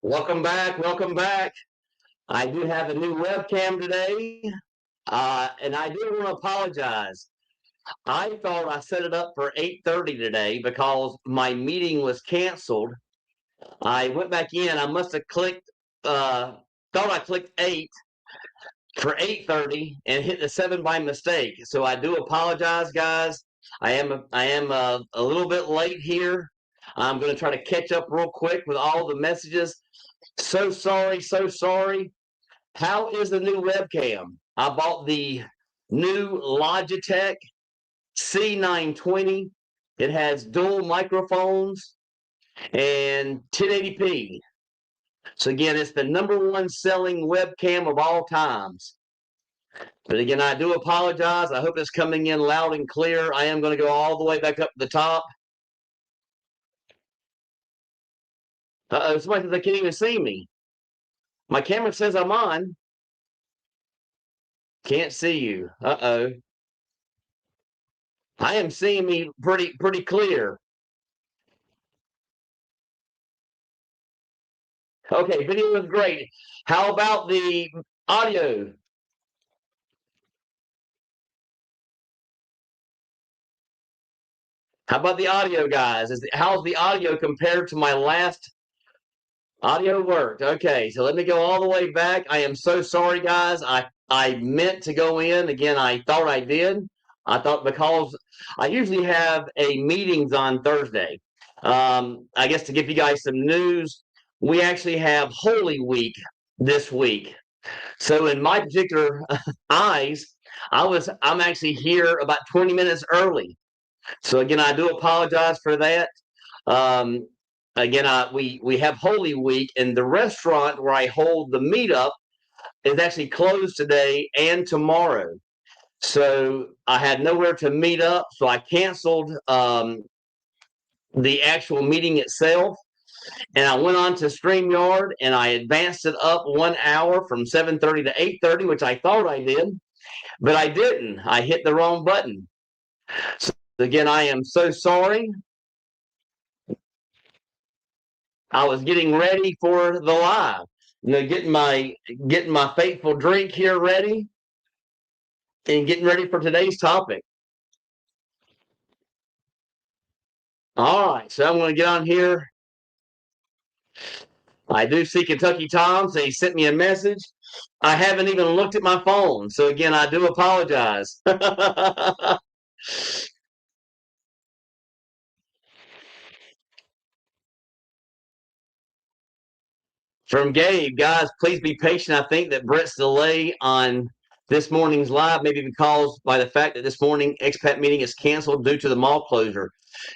Welcome back. Welcome back. I do have a new webcam today, and I do want to apologize. I thought I set it up for 8:30 today because my meeting was canceled. I went back in. I must have thought I clicked 8 for 8:30 and hit the 7 by mistake. So I do apologize, guys. I am a little bit late here. I'm going to try to catch up real quick with all the messages. So sorry, so sorry. How is the new webcam? I bought the new Logitech C920. It has dual microphones and 1080p. So again, it's the number one selling webcam of all times. But again, I do apologize. I hope it's coming in loud and clear. I am going to go all the way back up to the top. Uh-oh, somebody says they can't even see me. My camera says I'm on. Can't see you. Uh-oh. I am seeing me pretty clear. Okay, video is great. How about the audio? How about the audio, guys? How's the audio compared to my last audio worked? Okay, so let me go all the way back. I am so sorry, guys. I meant to go in again. I thought I did. I thought because I usually have a meetings on Thursday. I guess to give you guys some news, we actually have Holy Week this week. So in my particular eyes, I'm actually here about 20 minutes early. So again, I do apologize for that. Um, again, we have Holy Week, and the restaurant where I hold the meetup is actually closed today and tomorrow. So I had nowhere to meet up, so I canceled the actual meeting itself, and I went on to StreamYard and I advanced it up 1 hour from 7:30 to 8:30, which I thought I did, but I didn't. I hit the wrong button. So again, I am so sorry. I was getting ready for the live, getting my fateful drink here ready, and getting ready for today's topic. All right, so I'm going to get on here. I do see Kentucky Tom, so he sent me a message. I haven't even looked at my phone, so again, I do apologize. From Gabe, guys, please be patient. I think that Brett's delay on this morning's live may be caused by the fact that this morning expat meeting is canceled due to the mall closure.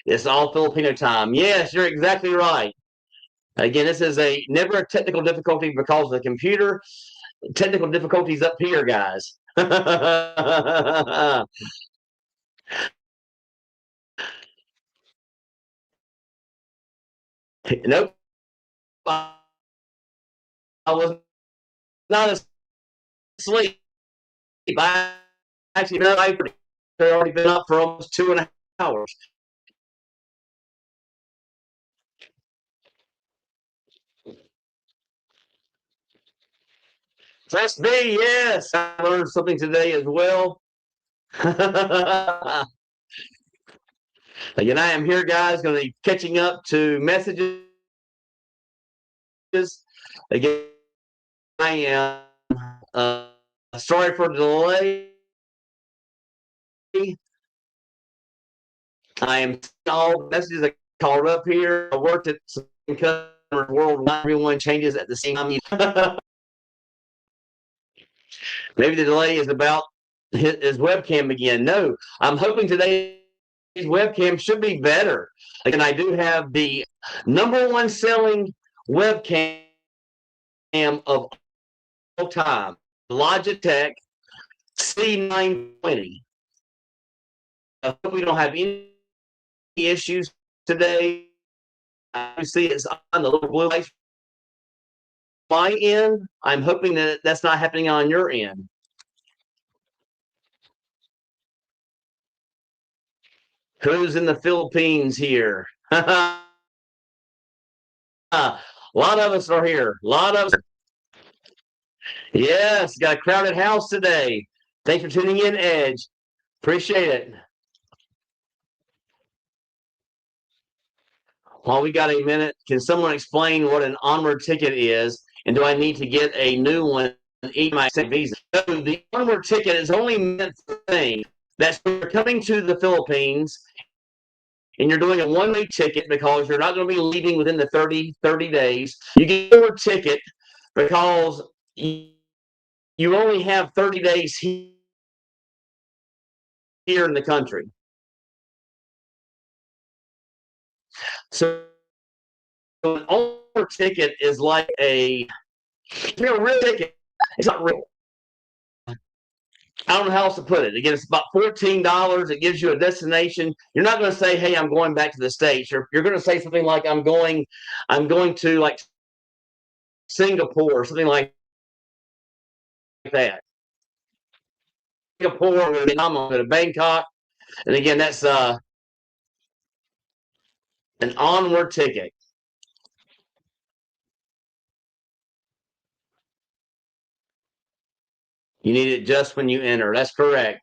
It's all Filipino time. Yes, you're exactly right. Again, this is never a technical difficulty because of the computer. Technical difficulties up here, guys. Nope. I was not asleep. I actually been up. I've already been up for almost 2.5 hours. That's me. Yes, I learned something today as well. Again, I am here, guys. Going to be catching up to messages. Again, I am sorry for the delay. I am all messages that called up here. I worked at some customers worldwide. Everyone changes at the same time. Maybe the delay is about his webcam again. No, I'm hoping today's webcam should be better. Again, I do have the number one selling webcam of all time, Logitech C920. I hope we don't have any issues today. You see it's on the little blue light. My end, I'm hoping that that's not happening on your end. Who's in the Philippines here? A lot of us are here. A lot of us. Yes, got a crowded house today. Thanks for tuning in, Edge. Appreciate it. While we got a minute, can someone explain what an onward ticket is, and do I need to get a new one each my visa? So the onward ticket is only meant for things that you're coming to the Philippines and you're doing a one-way ticket because you're not going to be leaving within the 30 days. You get a onward ticket because you only have 30 days here in the country. So an onward ticket is like a real ticket. It's not real. I don't know how else to put it. Again, it's about $14. It gives you a destination. You're not going to say, "Hey, I'm going back to the States." You're going to say something like, I'm going to like Singapore or something like that. Singapore, I'm going to go to Bangkok, and again, that's an onward ticket. You need it just when you enter. That's correct.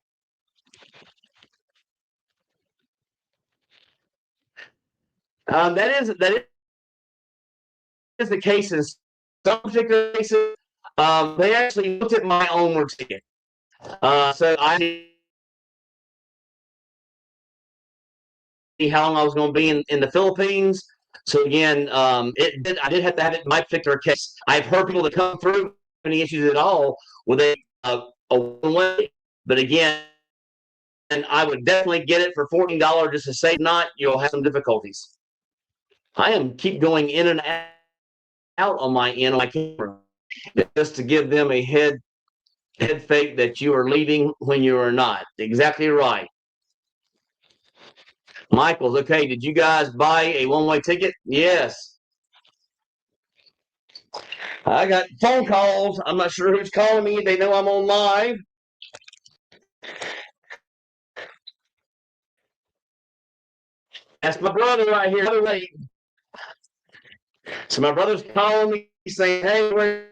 That is the case in some particular cases. They actually looked at my onward ticket. So I see how long I was going to be in the Philippines. So again, I did have to have it in my particular case. I've heard people that come through any issues at all with a one way, but again, and I would definitely get it for $14 just to say not. You'll have some difficulties. I am keep going in and out on my camera just to give them a head fake that you are leaving when you are not. Exactly right. Michael's okay. Did you guys buy a one-way ticket? Yes. I got phone calls. I'm not sure who's calling me. They know I'm on live. That's my brother right here. So my brother's calling me saying, "Hey,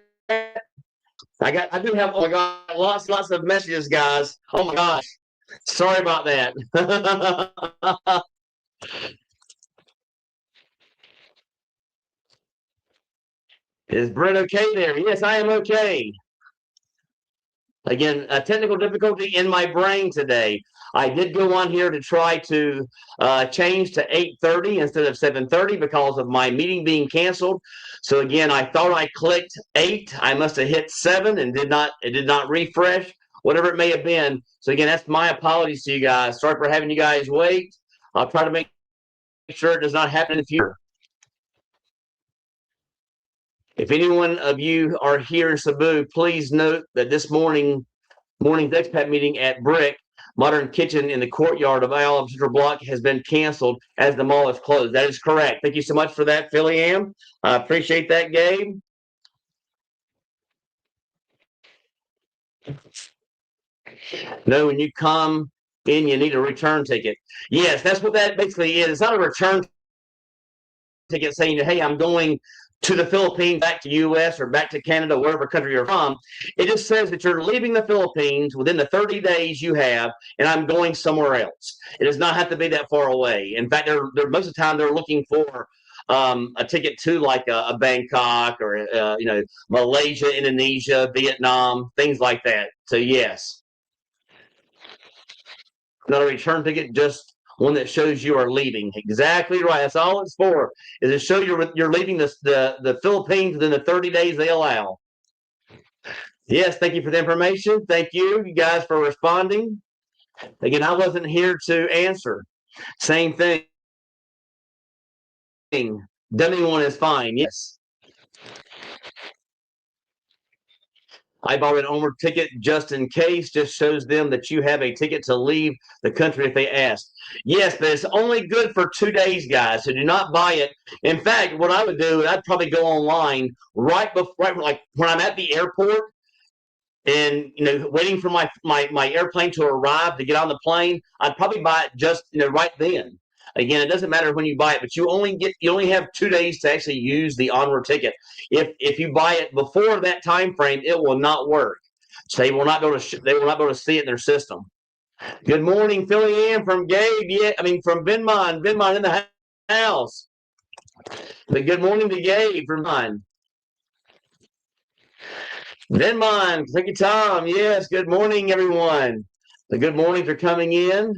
I do have, oh my God, lots of messages, guys. Oh my gosh. Sorry about that." Is Brent okay there? Yes, I am okay. Again, a technical difficulty in my brain today. I did go on here to try to change to 8:30 instead of 7:30 because of my meeting being canceled. So again, I thought I clicked 8. I must have hit 7 and it did not refresh, whatever it may have been. So again, that's my apologies to you guys. Sorry for having you guys wait. I'll try to make sure it does not happen in the future. If anyone of you are here in Cebu, please note that this morning's expat meeting at Brick Modern Kitchen in the courtyard of IL Central Block has been canceled as the mall is closed. That is correct. Thank you so much for that, Philly Am. I appreciate that, Gabe. No, when you come in, you need a return ticket. Yes, that's what that basically is. It's not a return ticket saying, "Hey, I'm going to the Philippines, back to US or back to Canada, wherever country you're from." It just says that you're leaving the Philippines within the 30 days you have, and I'm going somewhere else. It does not have to be that far away. In fact, they're most of the time they're looking for a ticket to like a Bangkok or Malaysia, Indonesia, Vietnam, things like that. So yes, not a return ticket, just one that shows you are leaving. Exactly right. That's all it's for. Is to show you're leaving the Philippines within the 30 days they allow. Yes, thank you for the information. Thank you guys for responding. Again, I wasn't here to answer. Same thing. Dummy one is fine. Yes. I bought an onward ticket just in case, just shows them that you have a ticket to leave the country if they ask. Yes, but it's only good for 2 days, guys. So do not buy it. In fact, what I would do, I'd probably go online right before, like when I'm at the airport and waiting for my airplane to arrive to get on the plane. I'd probably buy it just right then. Again, it doesn't matter when you buy it, but you only have 2 days to actually use the onward ticket. If you buy it before that time frame, it will not work. So they will not be able to see it in their system. Good morning, Philly Ann from Gabe. Yeah, I mean from Venmon. Venmon in the house. But good morning to Gabe from mine. Venmon, thank you, Tom. Yes, good morning, everyone. The good morning for coming in.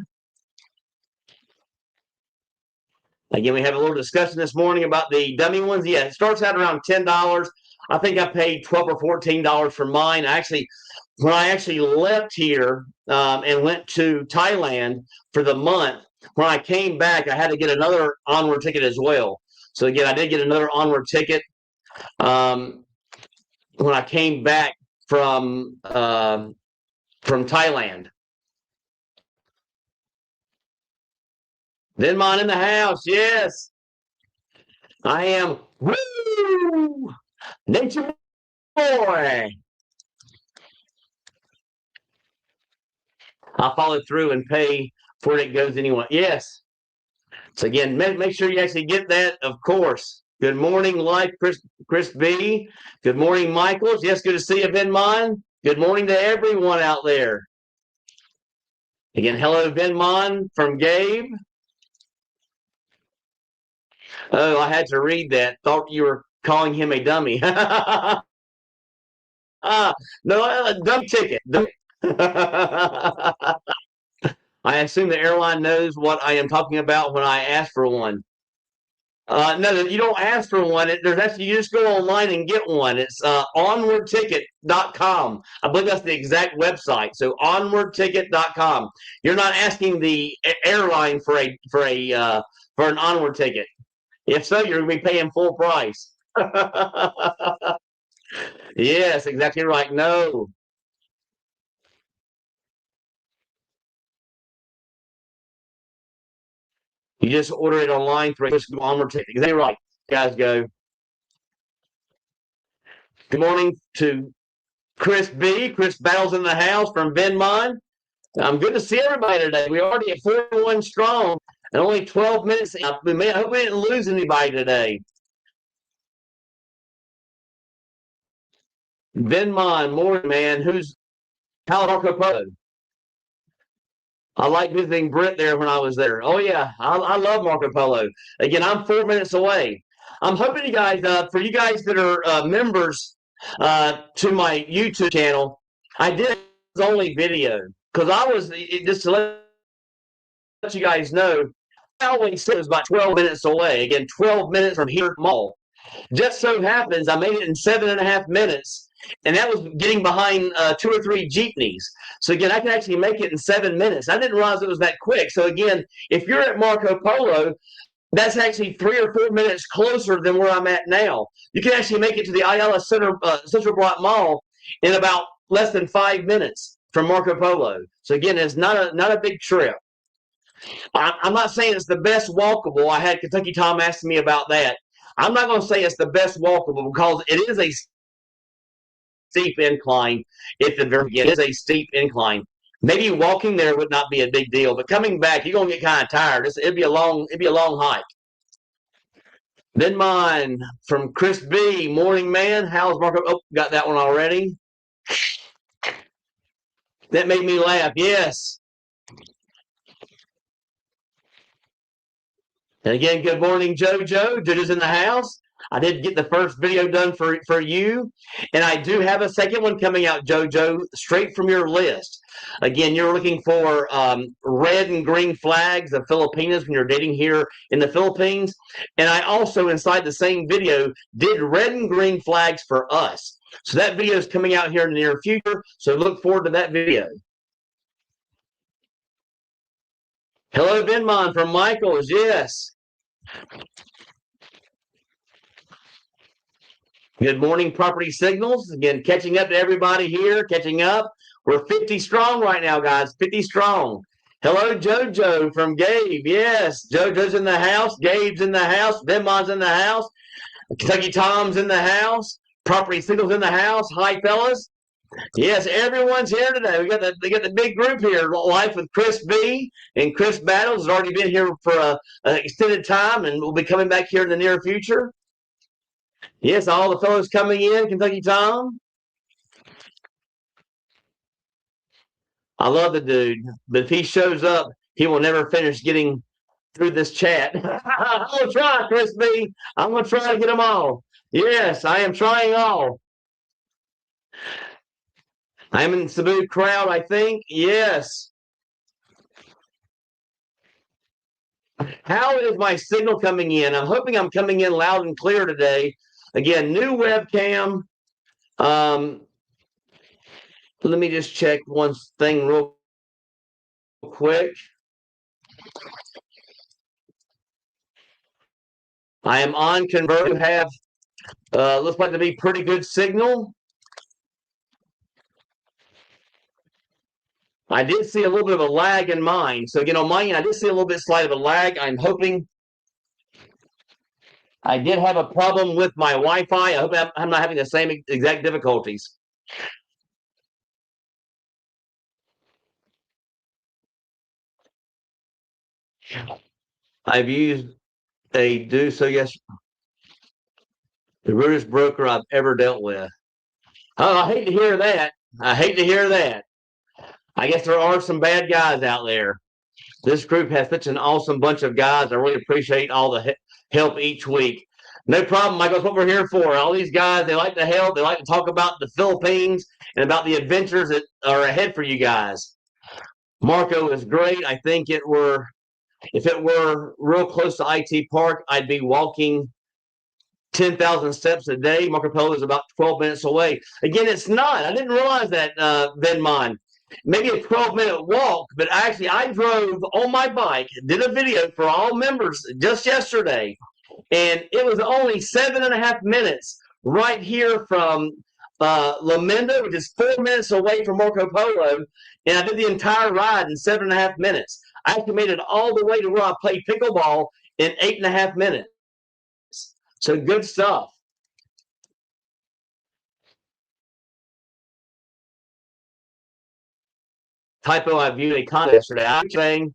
Again, we have a little discussion this morning about the dummy ones. Yeah, it starts out around $10. I think I paid $12 or $14 for mine. When I actually left here and went to Thailand for the month, when I came back, I had to get another onward ticket as well. So again, I did get another onward ticket when I came back from Thailand. Venmon in the house, yes. I am woo nature boy. I'll follow through and pay before it goes anyway. Yes. So again, make sure you actually get that, of course. Good morning, Life Chris B. Good morning, Michaels. Yes, good to see you, Venmon. Good morning to everyone out there. Again, hello, Venmon from Gabe. Oh, I had to read that. Thought you were calling him a dummy. No, a dummy ticket. I assume the airline knows what I am talking about when I ask for one. No, you don't ask for one. There's actually, you just go online and get one. It's onwardticket.com. I believe that's the exact website. So onwardticket.com. You're not asking the airline for an onward ticket. If so, you're going to be paying full price. Yes, exactly right. No. You just order it online through onward ticket. Exactly right. Guys, go. Good morning to Chris B. Chris Battles in the house from Venmon. I'm good to see everybody today. We're already at 41 strong and only 12 minutes. I hope we didn't lose anybody today. Venmon, morning, man. How's Marco Polo? I like visiting Brent there when I was there. Oh, yeah. I love Marco Polo. Again, I'm 4 minutes away. I'm hoping you guys, for you guys that are members to my YouTube channel, I did only video because just to let you guys know, I always said it was about 12 minutes away. Again, 12 minutes from here mall. Just so happens I made it in 7.5 minutes, and that was getting behind 2 or 3 jeepneys. So again, I can actually make it in 7 minutes. I didn't realize it was that quick. So again, if you're at Marco Polo, that's actually 3 or 4 minutes closer than where I'm at now. You can actually make it to the Ayala Central Block Mall in about less than 5 minutes from Marco Polo. So again, it's not a big trip. I'm not saying it's the best walkable. I had Kentucky Tom asking me about that. I'm not going to say it's the best walkable because it is a steep incline. It is a steep incline. Maybe walking there would not be a big deal, but coming back, you're gonna get kind of tired. It'd be a long hike. Then mine from Chris B. Morning, man. How's Marco? Oh, got that one already. That made me laugh. Yes. And again, good morning, JoJo. JoJo's in the house. I did get the first video done for you, and I do have a second one coming out, JoJo, straight from your list. Again, you're looking for red and green flags of Filipinas when you're dating here in the Philippines. And I also, inside the same video, did red and green flags for us. So that video is coming out here in the near future, so look forward to that video. Hello, Venmon from Michaels. Yes. Good morning, Property Signals. Again, catching up to everybody here, catching up. We're 50 strong right now, guys, 50 strong. Hello, JoJo from Gabe. Yes, JoJo's in the house. Gabe's in the house. Venmon's in the house. Kentucky Tom's in the house. Property Signals in the house. Hi, fellas. Yes, everyone's here today. We got the big group here. Life with Chris B and Chris Battles has already been here for an extended time, and will be coming back here in the near future. Yes, all the fellows coming in. Kentucky Tom. I love the dude, but if he shows up, he will never finish getting through this chat. I'm gonna try, Chris B. I'm gonna try to get them all. Yes, I am trying all. I'm in Cebu crowd, I think. Yes. How is my signal coming in? I'm hoping I'm coming in loud and clear today. Again, new webcam. Um, let me just check one thing real quick. I am on Convert. You have looks like to be pretty good signal. I did see a little bit of a lag in mine. So again, on mine, I did see a little bit slight of a lag. I'm hoping I did have a problem with my Wi-Fi. I hope I'm not having the same exact difficulties. I've used a do so yes, the rudest broker I've ever dealt with. Oh, I hate to hear that. I hate to hear that. I guess there are some bad guys out there. This group has such an awesome bunch of guys. I really appreciate all the help each week. No problem, Michael. That's what we're here for. All these guys, they like to help. They like to talk about the Philippines and about the adventures that are ahead for you guys. Marco is great. I think if it were real close to IT Park, I'd be walking 10,000 steps a day. Marco Polo is about 12 minutes away. Again, it's not. I didn't realize that, Venmon. Maybe a 12-minute walk, but actually I drove on my bike, did a video for all members just yesterday, and it was only 7.5 minutes right here from Laminda, which is 4 minutes away from Marco Polo, and I did the entire ride in 7.5 minutes. I actually made it all the way to where I played pickleball in 8.5 minutes. So good stuff. Typo, I viewed a comment yesterday. I'm saying,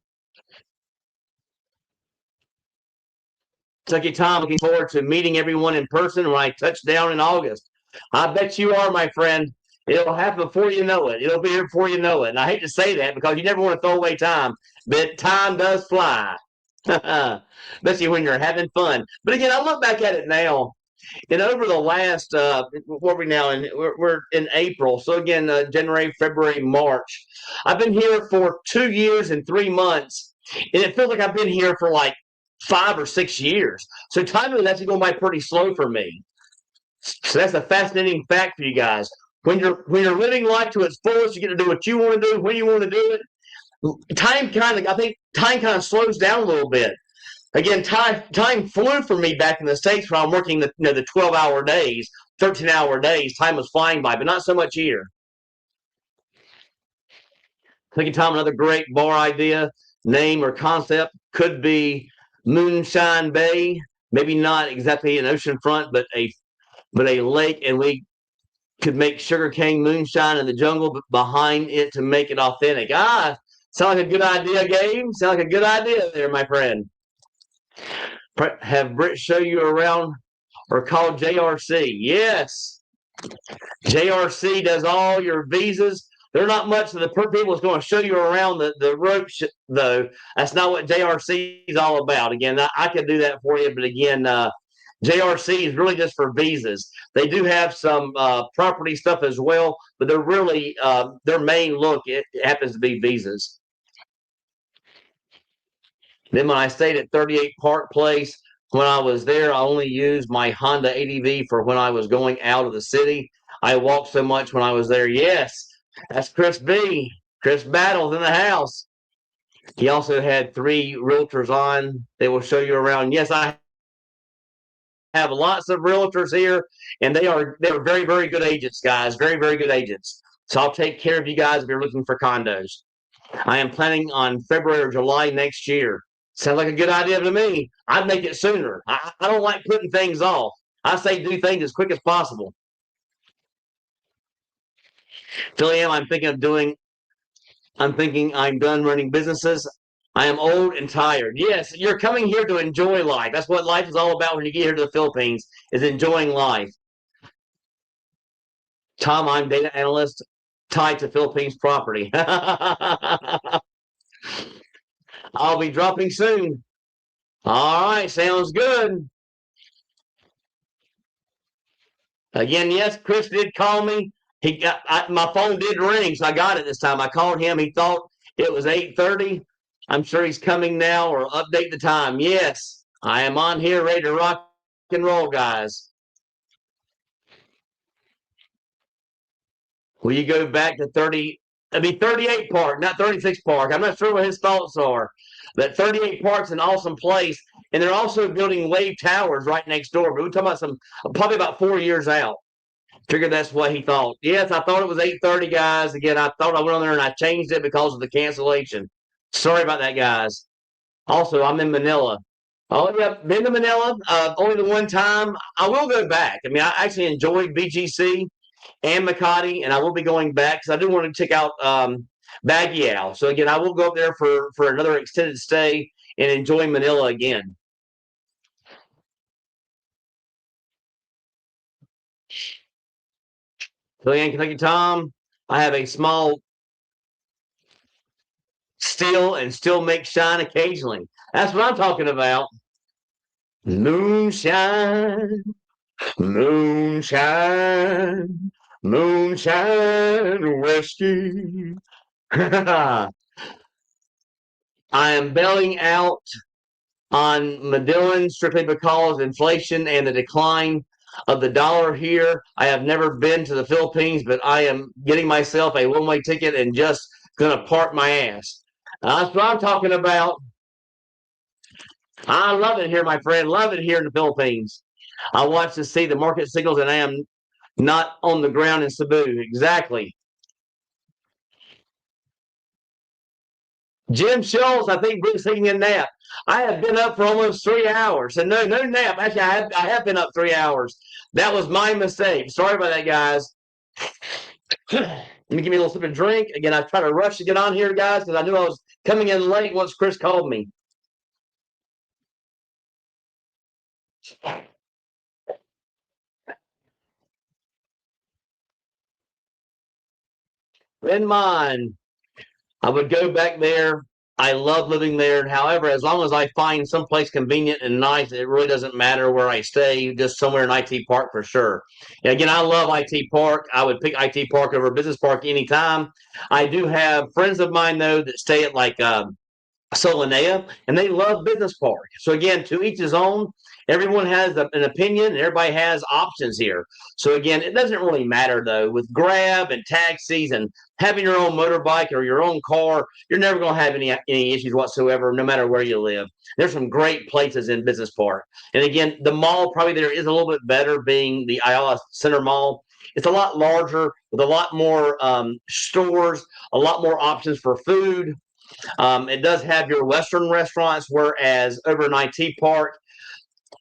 Kentucky Tom, looking forward to meeting everyone in person when I touch down in August. I bet you are, my friend. It'll happen before you know it. It'll be here before you know it. And I hate to say that because you never want to throw away time, but time does fly. Especially when you're having fun. But again, I look back at it now, and over the last, what are we now? We're in April. So again, January, February, March. I've been here for 2 years and 3 months, and it feels like I've been here for like 5 or 6 years. So time is actually going by pretty slow for me. So that's a fascinating fact for you guys. When you're living life to its fullest, you get to do what you want to do when you want to do it. I think time kind of slows down a little bit. Again, time flew for me back in the States when I'm working the 12-hour days, 13-hour days. Time was flying by, but not so much here. Thinking Tom, another great bar idea, name or concept could be Moonshine Bay. Maybe not exactly an oceanfront, but a lake, and we could make sugarcane moonshine in the jungle behind it to make it authentic. Sound like a good idea, Gabe? Sound like a good idea there, my friend. Have Britt show you around or call JRC. Yes. JRC does all your visas. They're not much of the people that's going to show you around the ropes, though. That's not what JRC is all about. Again, I could do that for you, but again, JRC is really just for visas. They do have some property stuff as well, but they're really their main look. It happens to be visas. Then when I stayed at 38 Park Place, when I was there, I only used my Honda ADV for when I was going out of the city. I walked so much when I was there. Yes, that's Chris B. Chris Battles in the house. He also had 3 realtors on. They will show you around. Yes, I have lots of realtors here, and they're very, very good agents, guys. Very, very good agents. So I'll take care of you guys if you're looking for condos. I am planning on February or July next year. Sounds like a good idea to me. I'd make it sooner. I don't like putting things off. I say do things as quick as possible. Philly am. I'm thinking I'm done running businesses. I am old and tired. Yes, you're coming here to enjoy life. That's what life is all about when you get here to the Philippines, is enjoying life. Tom, I'm data analyst tied to Philippines property. I'll be dropping soon. All right, sounds good. Again, yes, Chris did call me. My phone did ring, so I got it this time. I called him. He thought it was 8:30. I'm sure he's coming now, or update the time. Yes, I am on here, ready to rock and roll, guys. Will you go back to 30? I mean, 38 Park, not 36 Park. I'm not sure what his thoughts are. But 38 Park's an awesome place, and they're also building Wave Towers right next door. But we're talking about probably about 4 years out. Figured that's what he thought. Yes, I thought it was 8:30, guys. Again, I thought I went on there and I changed it because of the cancellation. Sorry about that, guys. Also, I'm in Manila. Oh, yeah, been to Manila. Only the one time. I will go back. I mean, I actually enjoyed BGC and Makati, and I will be going back because I do want to check out Baguio. So again, I will go up there for another extended stay and enjoy Manila again. So again, Kentucky Tom, I have a small steel and still make shine occasionally. That's what I'm talking about. Moonshine, moonshine, moonshine whiskey. I am bailing out on Medellin strictly because inflation and the decline of the dollar here. I have never been to the Philippines, but I am getting myself a one-way ticket and just going to park my ass. That's what I'm talking about. I love it here, my friend. Love it here in the Philippines. I watch to see the market signals, and I am not on the ground in Cebu. Exactly. Jim Schultz, I think, Bruce taking a nap. I have been up for almost 3 hours. And no nap. Actually, I have been up 3 hours. That was my mistake. Sorry about that, guys. Let me give me a little sip of drink. Again, I try to rush to get on here, guys, because I knew I was coming in late once Chris called me. In mind, I would go back there. I love living there. However, as long as I find someplace convenient and nice, it really doesn't matter where I stay, just somewhere in IT Park for sure. And again, I love IT Park. I would pick IT Park over Business Park anytime. I do have friends of mine, though, that stay at like Solanea, and they love Business Park. So again, to each his own. Everyone has an opinion, and everybody has options here. So again, it doesn't really matter though. With Grab and taxis and having your own motorbike or your own car, you're never going to have any issues whatsoever, no matter where you live. There's some great places in Business Park, and again, the mall probably there is a little bit better, being the Ayala Center Mall. It's a lot larger with a lot more stores, a lot more options for food. It does have your Western restaurants, whereas over in IT Park,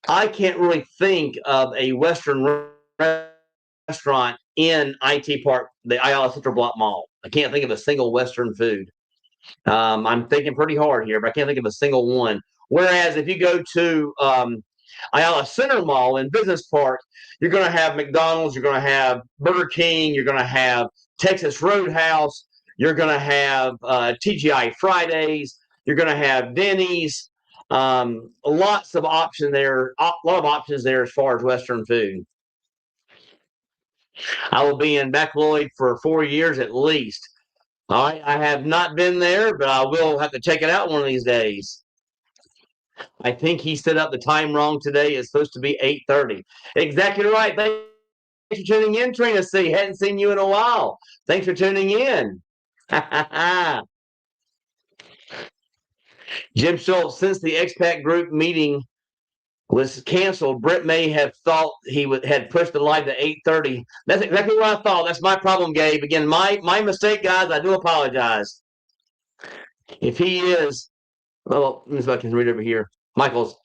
I can't really think of a Western restaurant in IT Park, the Ayala Central Block Mall. I can't think of a single Western food. I'm thinking pretty hard here, but I can't think of a single one. Whereas if you go to Ayala Center Mall in Business Park, you're going to have McDonald's, you're going to have Burger King, you're going to have Texas Roadhouse, you're going to have TGI Fridays, you're going to have Denny's. Lots of options there. A lot of options there as far as Western food. I will be in Baccaloid for 4 years at least. All right, I have not been there, but I will have to check it out one of these days. I think he set up the time wrong today. It's supposed to be 8:30. Exactly right. Thanks for tuning in, Trina C. Hadn't seen you in a while. Thanks for tuning in. Jim Schultz, since the expat group meeting was canceled, Brett may have thought he had pushed the live to 8:30. That's exactly what I thought. That's my problem, Gabe. Again, my mistake, guys. I do apologize. If he is, well, let me see if I can read over here. Michael's.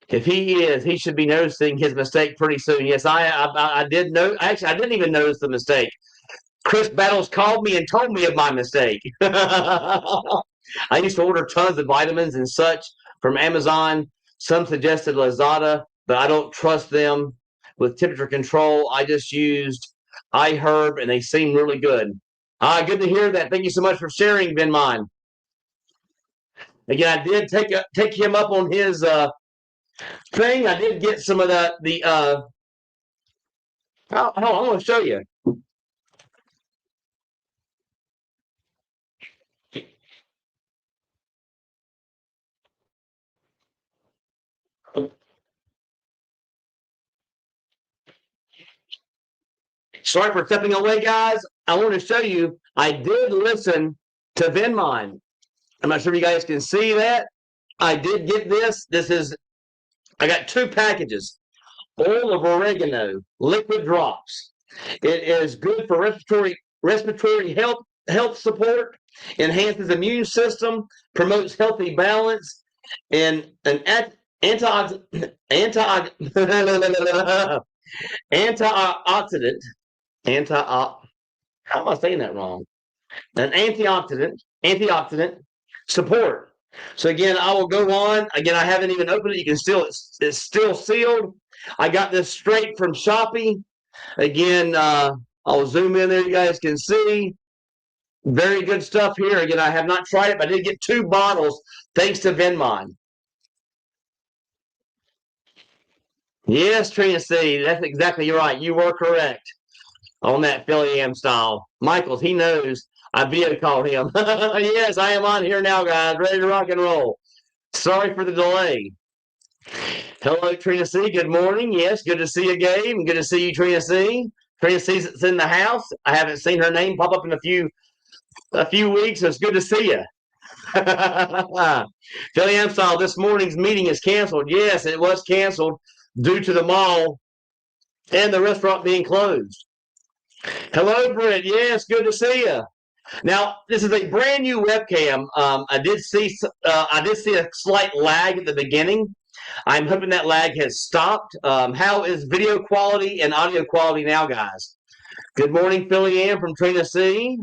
If he is, he should be noticing his mistake pretty soon. Yes, I did know. Actually, I didn't even notice the mistake. Chris Battles called me and told me of my mistake. I used to order tons of vitamins and such from Amazon. Some suggested Lazada, but I don't trust them with temperature control. I just used iHerb, and they seem really good. Good to hear that. Thank you so much for sharing, Venmon. Again, I did take him up on his thing. I did get some of the hold on, I'm going to show you. Sorry for stepping away, guys. I want to show you. I did listen to Venmon. I'm not sure if you guys can see that. I did get this. I got 2 packages. Oil of oregano, liquid drops. It is good for respiratory health support, enhances immune system, promotes healthy balance, and an antioxidant how am I saying that wrong? An antioxidant support. So again, I will go on. Again, I haven't even opened it. You can still it's still sealed. I got this straight from Shopee. Again, I'll zoom in there. You guys can see. Very good stuff here. Again, I have not tried it, but I did get 2 bottles thanks to Venmon. Yes, Trina C. That's exactly right. You were correct on that Philly Am style. Michaels, he knows. I video called him. Yes, I am on here now, guys. Ready to rock and roll. Sorry for the delay. Hello, Trina C. Good morning. Yes, good to see you, Gabe. Good to see you, Trina C. Trina C's in the house. I haven't seen her name pop up in a few weeks, so it's good to see you. Philly Amstyle, this morning's meeting is canceled. Yes, it was canceled due to the mall and the restaurant being closed. Hello, Britt. Yes, good to see you. Now, this is a brand new webcam. I did see a slight lag at the beginning. I'm hoping that lag has stopped. How is video quality and audio quality now, guys? Good morning, Philly Ann from Trina C.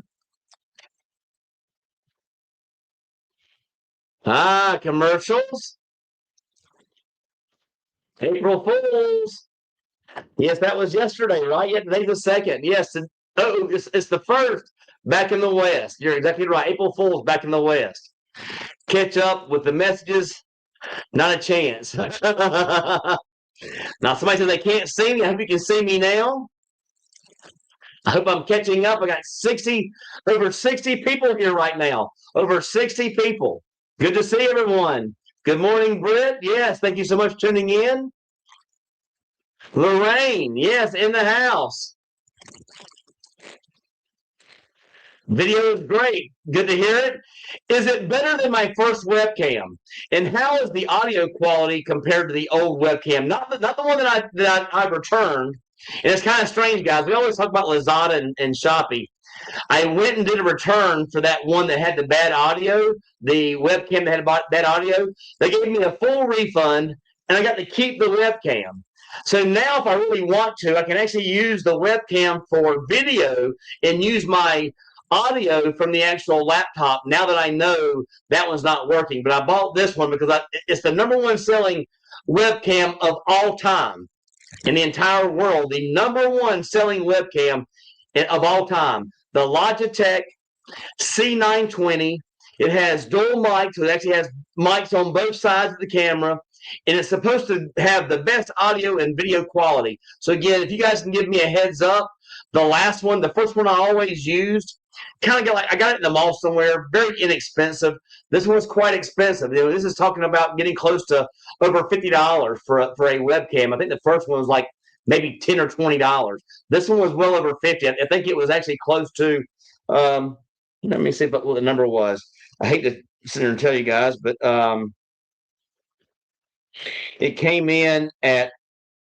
Commercials. April Fools. Yes, that was yesterday, right? Yeah, today's the 2nd. Yes. It's the 1st back in the West. You're exactly right. April Fools back in the West. Catch up with the messages. Not a chance. Now, somebody says they can't see me. I hope you can see me now. I hope I'm catching up. I got over 60 people here right now. Over 60 people. Good to see everyone. Good morning, Britt. Yes, thank you so much for tuning in. Lorraine, yes, in the house. Video is great. Good to hear it. Is it better than my first webcam? And how is the audio quality compared to the old webcam? Not the one that I returned. And it's kind of strange, guys. We always talk about Lazada and Shopee. I went and did a return for that one that had the bad audio, the webcam that had bad audio. They gave me a full refund, and I got to keep the webcam. So now, if I really want to, I can actually use the webcam for video and use my audio from the actual laptop now that I know that one's not working. But I bought this one because it's the #1 selling webcam of all time in the entire world. The #1 selling webcam of all time. The Logitech C920. It has dual mics, so it actually has mics on both sides of the camera, and it's supposed to have the best audio and video quality. So again, if you guys can give me a heads up, the first one I always used, I got it in the mall somewhere, very inexpensive. This one's quite expensive. This is talking about getting close to over $50 for a webcam. I think the first one was like maybe $10 or $20. This one was well over 50. I think it was actually close to. Let me see what the number was. I hate to sit here and tell you guys, but it came in at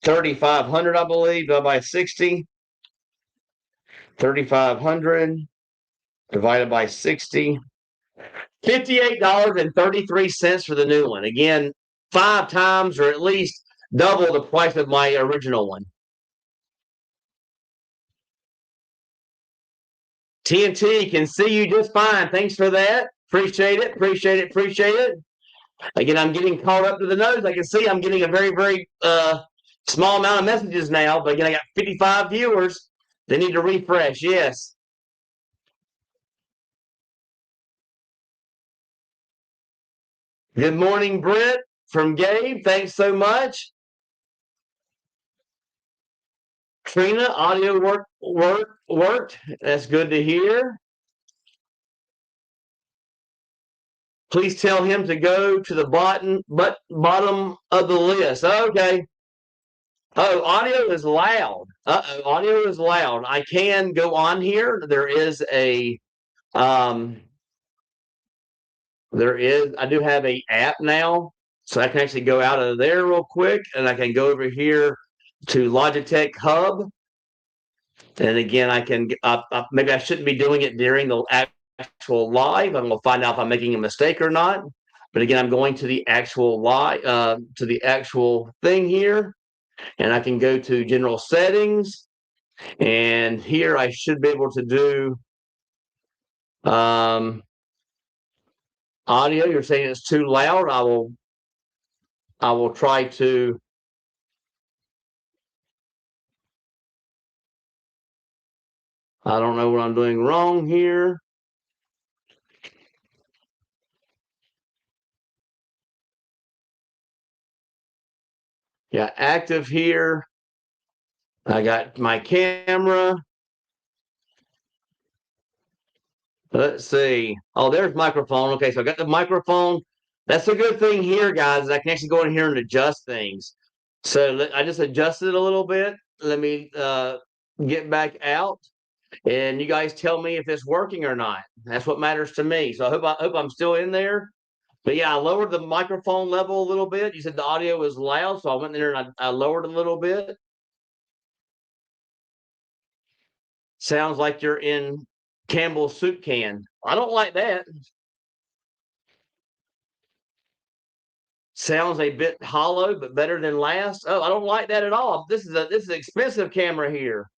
3,500, I believe. Divided by 60. 3,500 divided by 60. $58.33 for the new one. Again, 5 times or at least double the price of my original one. TNT can see you just fine. Thanks for that. Appreciate it. Appreciate it. Appreciate it. Again, I'm getting caught up to the nose. I can see I'm getting a very, very small amount of messages now. But again, I got 55 viewers. They need to refresh. Yes. Good morning, Brent from Gabe. Thanks so much. Trina, audio worked. That's good to hear. Please tell him to go to the bottom of the list. Okay. Oh, audio is loud. Audio is loud. I can go on here. I do have a app now, so I can actually go out of there real quick, and I can go over here to Logitech Hub. And again, I can maybe I shouldn't be doing it during the actual live. I'm going to find out if I'm making a mistake or not. But again, I'm going to the actual live to the actual thing here, and I can go to general settings, and here I should be able to do audio. You're saying it's too loud. I will try to. I don't know what I'm doing wrong here. Yeah, active here. I got my camera. Let's see. Oh, there's microphone. Okay, so I got the microphone. That's a good thing here, guys. I can actually go in here and adjust things. So I just adjusted it a little bit. Let me get back out, and you guys tell me if it's working or not. That's what matters to me. So I hope I'm still in there. But yeah, I lowered the microphone level a little bit. You said the audio was loud, so I went in there and I lowered a little bit. Sounds like you're in Campbell's soup can. I don't like that. Sounds a bit hollow, but better than last. Oh, I don't like that at all. This is an expensive camera here.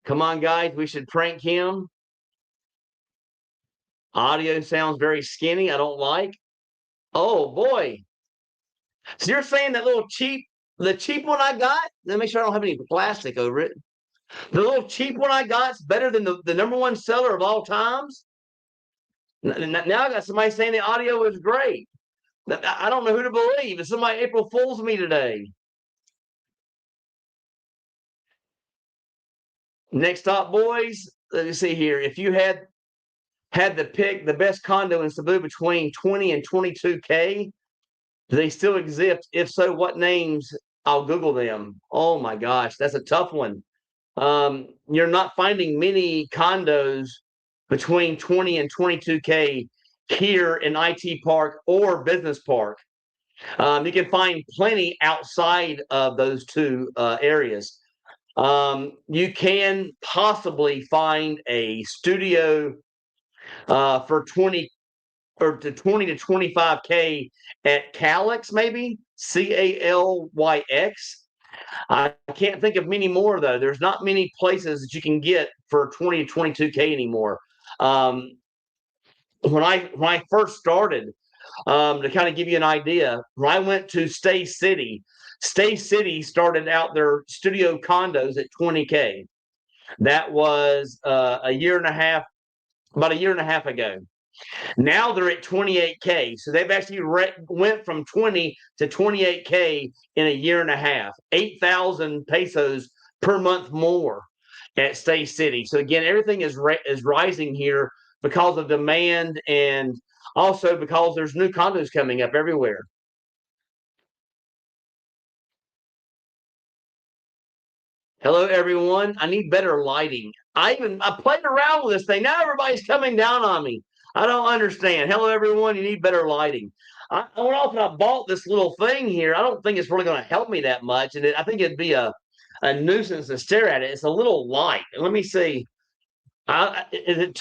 Come on, guys, we should prank him. Audio sounds very skinny. I don't like. Oh boy. So you're saying that the cheap one I got? Let me make sure I don't have any plastic over it. The little cheap one I got is better than the number one seller of all times. Now I got somebody saying the audio is great. I don't know who to believe. If somebody April Fools me today. Next up, boys. Let me see here. If you had to pick the best condo in Cebu between 20 and 22K, do they still exist? If so, what names? I'll Google them. Oh my gosh, that's a tough one. You're not finding many condos between 20 and 22K here in IT Park or Business Park. You can find plenty outside of those two areas. You can possibly find a studio for 20 or to 20 to 25K at Calyx, maybe Calyx. I can't think of many more though. There's not many places that you can get for 20 to 22K anymore. When I first started, to kind of give you an idea, when I went to Stay City started out their studio condos at 20K. That was about a year and a half ago. Now they're at 28K. So they've actually went from 20 to 28K in a year and a half. 8,000 pesos per month more at Stay City. So again, everything is rising here because of demand and also because there's new condos coming up everywhere. Hello, everyone. I need better lighting. I played around with this thing. Now everybody's coming down on me. I don't understand. Hello, everyone. You need better lighting. I went off and I bought this little thing here. I don't think it's really going to help me that much, and I think it'd be a nuisance to stare at it. It's a little light. Let me see. Is it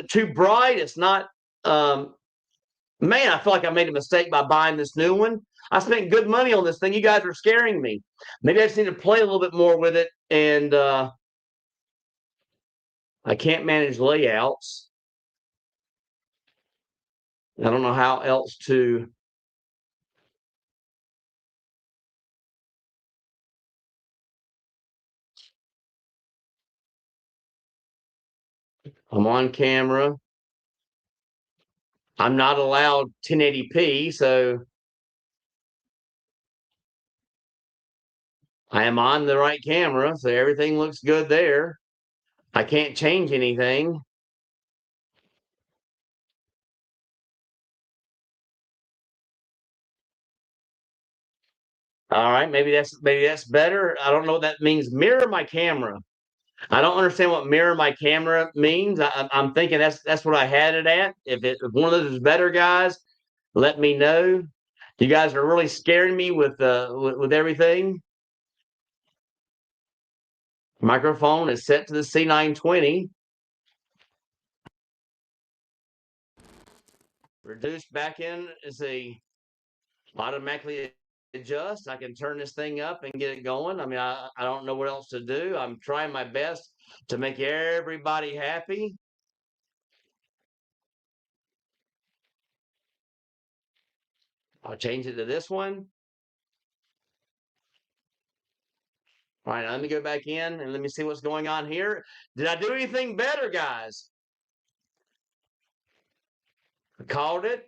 too bright? It's not. Man, I feel like I made a mistake by buying this new one. I spent good money on this thing. You guys are scaring me. Maybe I just need to play a little bit more with it and I can't manage layouts. I don't know how else to. I'm on camera. I'm not allowed 1080p, so I am on the right camera, so everything looks good there. I can't change anything. All right, maybe that's better. I don't know what that means. Mirror my camera. I don't understand what mirror my camera means. I'm thinking that's what I had it at. If one of those is better, guys, let me know. You guys are really scaring me with everything. Microphone is set to the C920. Reduce back in is a automatically adjust. I can turn this thing up and get it going. I mean, I don't know what else to do. I'm trying my best to make everybody happy. I'll change it to this one. All right, let me go back in and let me see what's going on here. Did I do anything better, guys? I called it.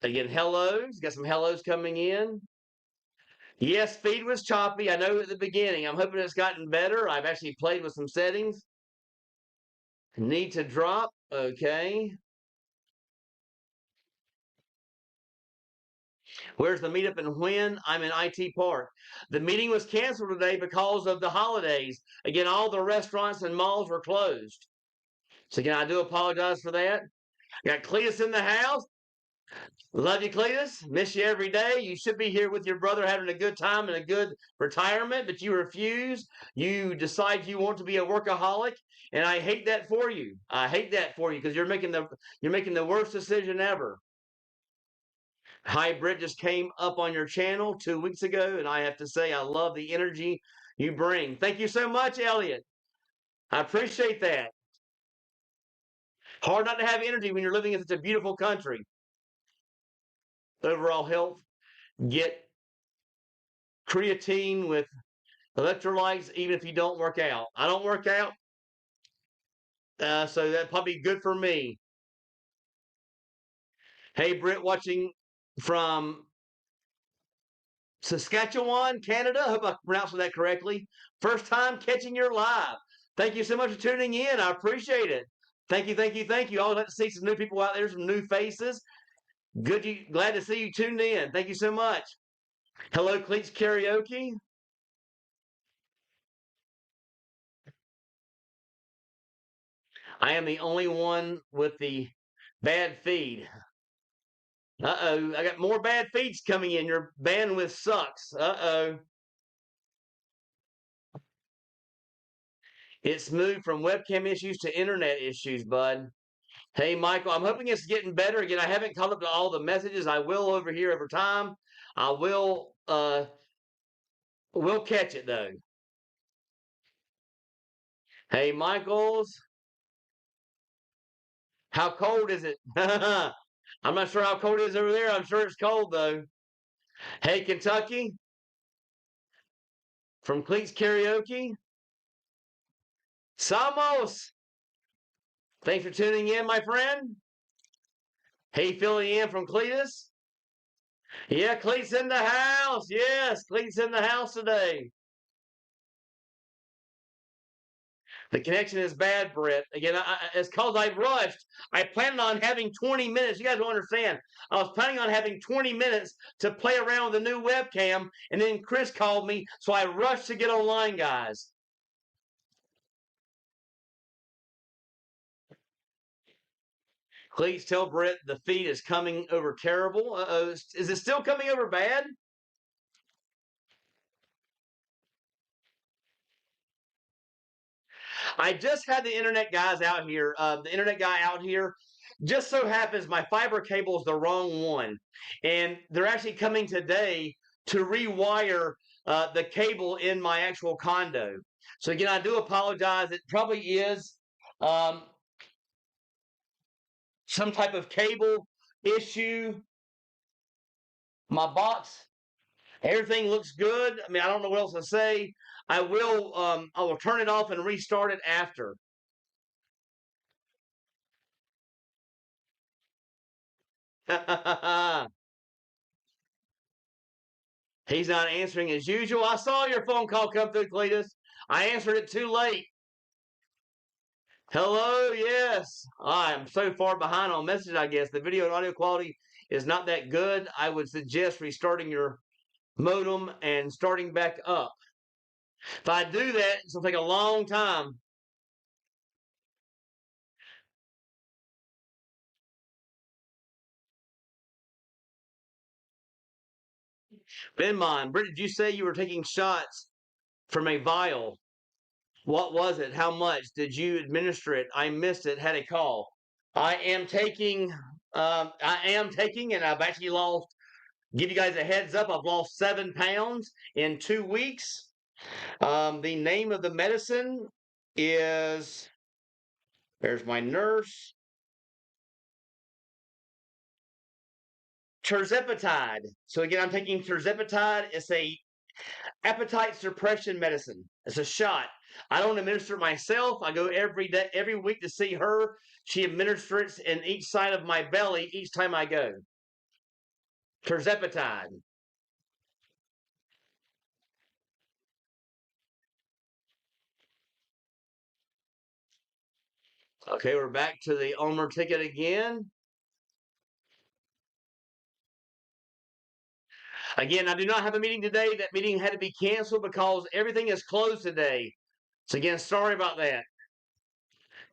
Again, hellos. Got some hellos coming in. Yes, feed was choppy. I know at the beginning. I'm hoping it's gotten better. I've actually played with some settings. Need to drop. Okay. Where's the meetup and when? I'm in IT Park. The meeting was canceled today because of the holidays. Again, all the restaurants and malls were closed. So again, I do apologize for that. Got Cletus in the house. Love you, Cletus. Miss you every day. You should be here with your brother having a good time and a good retirement, but you refuse. You decide you want to be a workaholic, and I hate that for you. I hate that for you because you're making the worst decision ever. Hybrid just came up on your channel 2 weeks ago, and I have to say I love the energy you bring. Thank you so much, Elliot. I appreciate that. Hard not to have energy when you're living in such a beautiful country. Overall health, get creatine with electrolytes, even if you don't work out. I don't work out, so that's probably good for me. Hey, Britt, watching from Saskatchewan, Canada. I hope I'm pronouncing that correctly. First time catching your live. Thank you so much for tuning in. I appreciate it. Thank you, thank you, thank you. I always like to see some new people out there, some new faces. Glad to see you tuned in. Thank you so much. Hello, Cleats Karaoke. I am the only one with the bad feed. Uh-oh, I got more bad feeds coming in. Your bandwidth sucks. Uh-oh. It's moved from webcam issues to internet issues, bud. Hey, Michael, I'm hoping it's getting better. Again, I haven't caught up to all the messages. I will over here over time. I will catch it though. Hey, Michaels, how cold is it? I'm not sure how cold it is over there. I'm sure it's cold though. Hey, Kentucky, from Cleats Karaoke. Samos, thanks for tuning in, my friend. Hey, filling in from Cletus. Yeah, Cleats in the house. Yes, Cleats in the house today. The connection is bad, Brett. Again, it's because I rushed. I planned on having 20 minutes. You guys don't understand. I was planning on having 20 minutes to play around with the new webcam, and then Chris called me, so I rushed to get online, guys. Please tell Brett the feed is coming over terrible. Is it still coming over bad? I just had the internet guys out here. The internet guy out here just so happens my fiber cable is the wrong one, and they're actually coming today to rewire the cable in my actual condo. So again, I do apologize. It probably is um, some type of cable issue. My box, everything looks good. I mean, I don't know what else to say. I will turn it off and restart it after. He's not answering as usual. I saw your phone call come through, Cletus. I answered it too late. Hello, yes. I'm so far behind on message, I guess. The video and audio quality is not that good. I would suggest restarting your modem and starting back up. If I do that, it's going to take a long time. Ben Mon, Britt, did you say you were taking shots from a vial? What was it? How much? Did you administer it? I missed it. Had a call. I am taking, and I've actually lost. Give you guys a heads up. I've lost 7 pounds in 2 weeks. The name of the medicine is. There's my nurse. Tirzepatide. So again, I'm taking tirzepatide. It's a appetite suppression medicine. It's a shot. I don't administer it myself. I go every day, every week to see her. She administers it in each side of my belly each time I go. Tirzepatide. Okay, we're back to the Omer ticket again. Again, I do not have a meeting today. That meeting had to be canceled because everything is closed today. So again, sorry about that.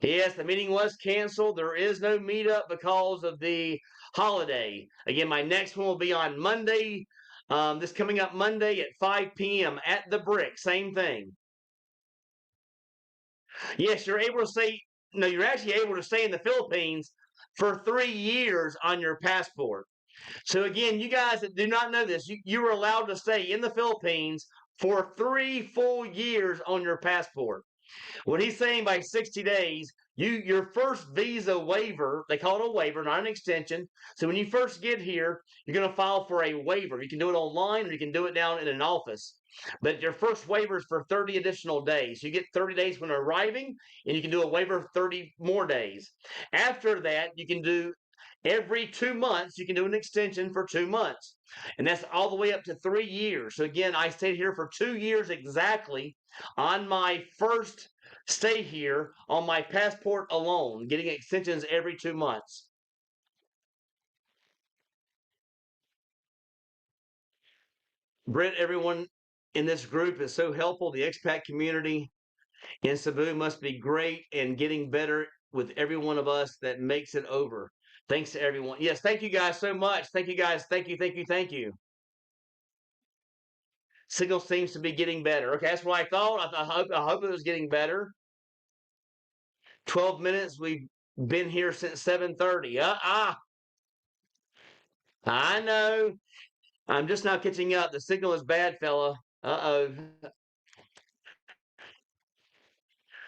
Yes, the meeting was canceled. There is no meetup because of the holiday. Again, my next one will be on Monday. This coming up Monday at 5 p.m. at the Brick. Same thing. Yes, you're able to stay. No, you're actually able to stay in the Philippines for 3 years on your passport. So again, you guys that do not know this, you are allowed to stay in the Philippines for 3 full years on your passport. What he's saying by 60 days, your first visa waiver, they call it a waiver, not an extension. So when you first get here, you're going to file for a waiver. You can do it online or you can do it down in an office. But your first waiver is for 30 additional days. You get 30 days when arriving, and you can do a waiver of 30 more days. After that, you can do every 2 months, you can do an extension for 2 months. And that's all the way up to 3 years. So again, I stayed here for 2 years exactly on my first stay here on my passport alone, getting extensions every 2 months. Britt, everyone in this group is so helpful. The expat community in Cebu must be great and getting better with every one of us that makes it over. Thanks to everyone. Yes, thank you guys so much. Thank you guys. Thank you, thank you, thank you. Signal seems to be getting better. Okay, that's what I thought. I hope it was getting better. 12 minutes. We've been here since 7:30. I know. I'm just now catching up. The signal is bad, fella. Uh-oh.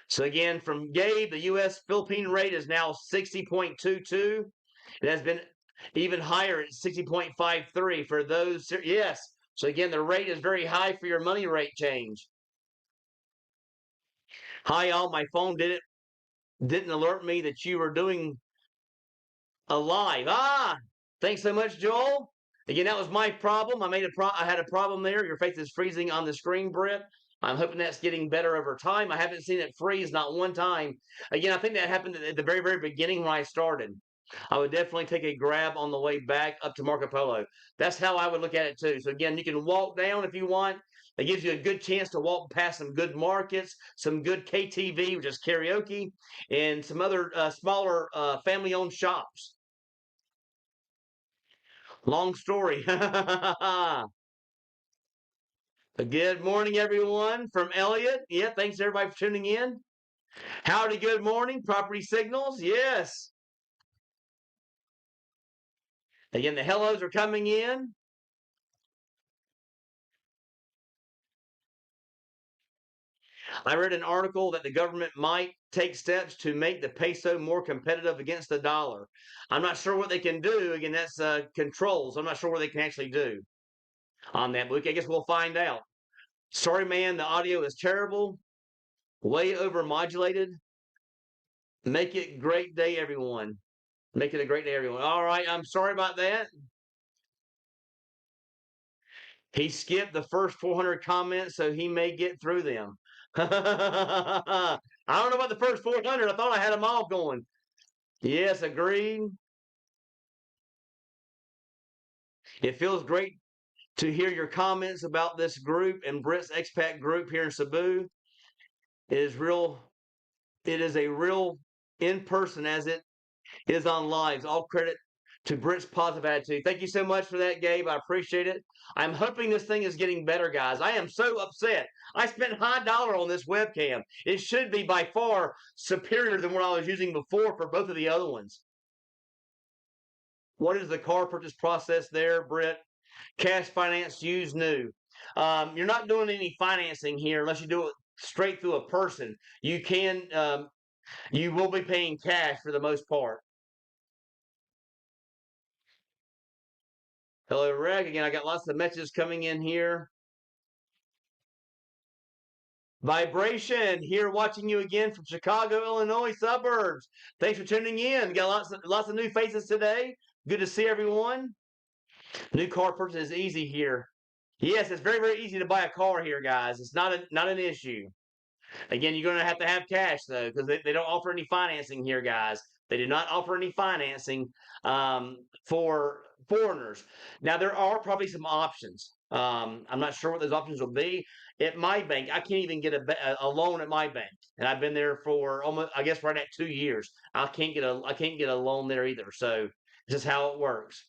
So again, from Gabe, the U.S. Philippine rate is now 60.22. It has been even higher at 60.53 for those. Yes. So again, the rate is very high for your money rate change. Hi, y'all. My phone didn't alert me that you were doing a live. Thanks so much, Joel. Again, that was my problem. I had a problem there. Your face is freezing on the screen, Britt. I'm hoping that's getting better over time. I haven't seen it freeze not one time. Again, I think that happened at the very, very beginning when I started. I would definitely take a grab on the way back up to Marco Polo. That's how I would look at it too. So again, you can walk down if you want. It gives you a good chance to walk past some good markets, some good KTV, which is karaoke, and some other smaller family-owned shops. Long story. Good morning, everyone, from Elliot. Yeah, thanks everybody for tuning in. Howdy, good morning, Property Signals. Yes. Again, the hellos are coming in. I read an article that the government might take steps to make the peso more competitive against the dollar. I'm not sure what they can do. Again, that's controls. I'm not sure what they can actually do on that, but I guess we'll find out. Sorry, man, the audio is terrible, way over modulated. Make it great day, everyone. Make it a great day, everyone. All right, I'm sorry about that. He skipped the first 400 comments, so he may get through them. I don't know about the first 400. I thought I had them all going. Yes, agreed. It feels great to hear your comments about this group and Britt's expat group here in Cebu. It is real. It is a real in person as it is on lives. All credit to Britt's positive attitude. Thank you so much for that, Gabe. I appreciate it. I'm hoping this thing is getting better, guys. I am so upset. I spent high dollar on this webcam. It should be by far superior than what I was using before for both of the other ones. What is the car purchase process there, Britt? Cash finance, used, new. You're not doing any financing here unless you do it straight through a person. You will be paying cash for the most part. Hello, Reg. Again, I got lots of messages coming in here. Vibration here, watching you again from Chicago, Illinois suburbs. Thanks for tuning in. Got lots of new faces today. Good to see everyone. New car purchase is easy here. Yes, it's very easy to buy a car here, guys. It's not an issue. Again, you're going to have cash though, because they don't offer any financing here, guys. They do not offer any financing for foreigners. Now, there are probably some options. I'm not sure what those options will be. At my bank, I can't even get a loan at my bank, and I've been there for almost, I guess, right at 2 years. I can't get a loan there either. So this is how it works.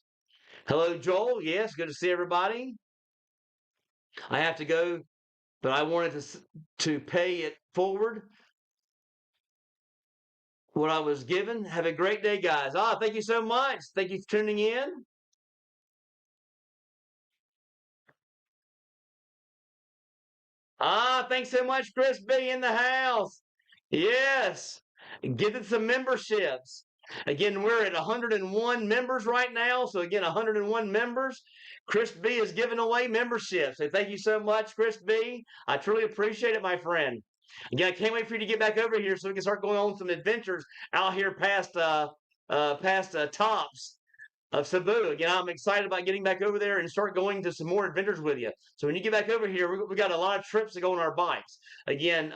Hello, Joel. Yes, good to see everybody. I have to go, but I wanted to pay it forward what I was given. Have a great day, guys. Thank you so much. Thank you for tuning in. Thanks so much, Chris B in the house. Yes. Give it some memberships. Again, we're at 101 members right now. So again, 101 members. Chris B is giving away memberships. So thank you so much, Chris B. I truly appreciate it, my friend. Again, I can't wait for you to get back over here so we can start going on some adventures out here past Tops of Cebu. Again, I'm excited about getting back over there and start going to some more adventures with you. So when you get back over here, we got a lot of trips to go on our bikes. Again,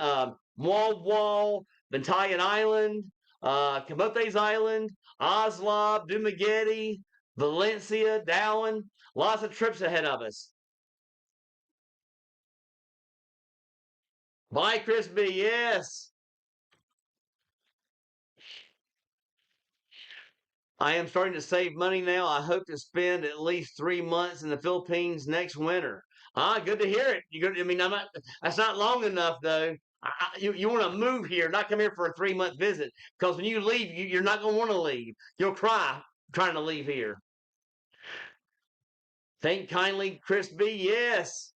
Wall Wall, Bantayan Island, Camotes Island, Oslob, Dumaguete, Valencia, Darwin. Lots of trips ahead of us. Bye, Chris B. Yes. I am starting to save money now. I hope to spend at least 3 months in the Philippines next winter. Good to hear it. I mean, I'm not. That's not long enough though. You want to move here, not come here for a 3 month visit. Because when you leave, you're not going to want to leave. You'll cry trying to leave here. Thank kindly, Chris B. Yes.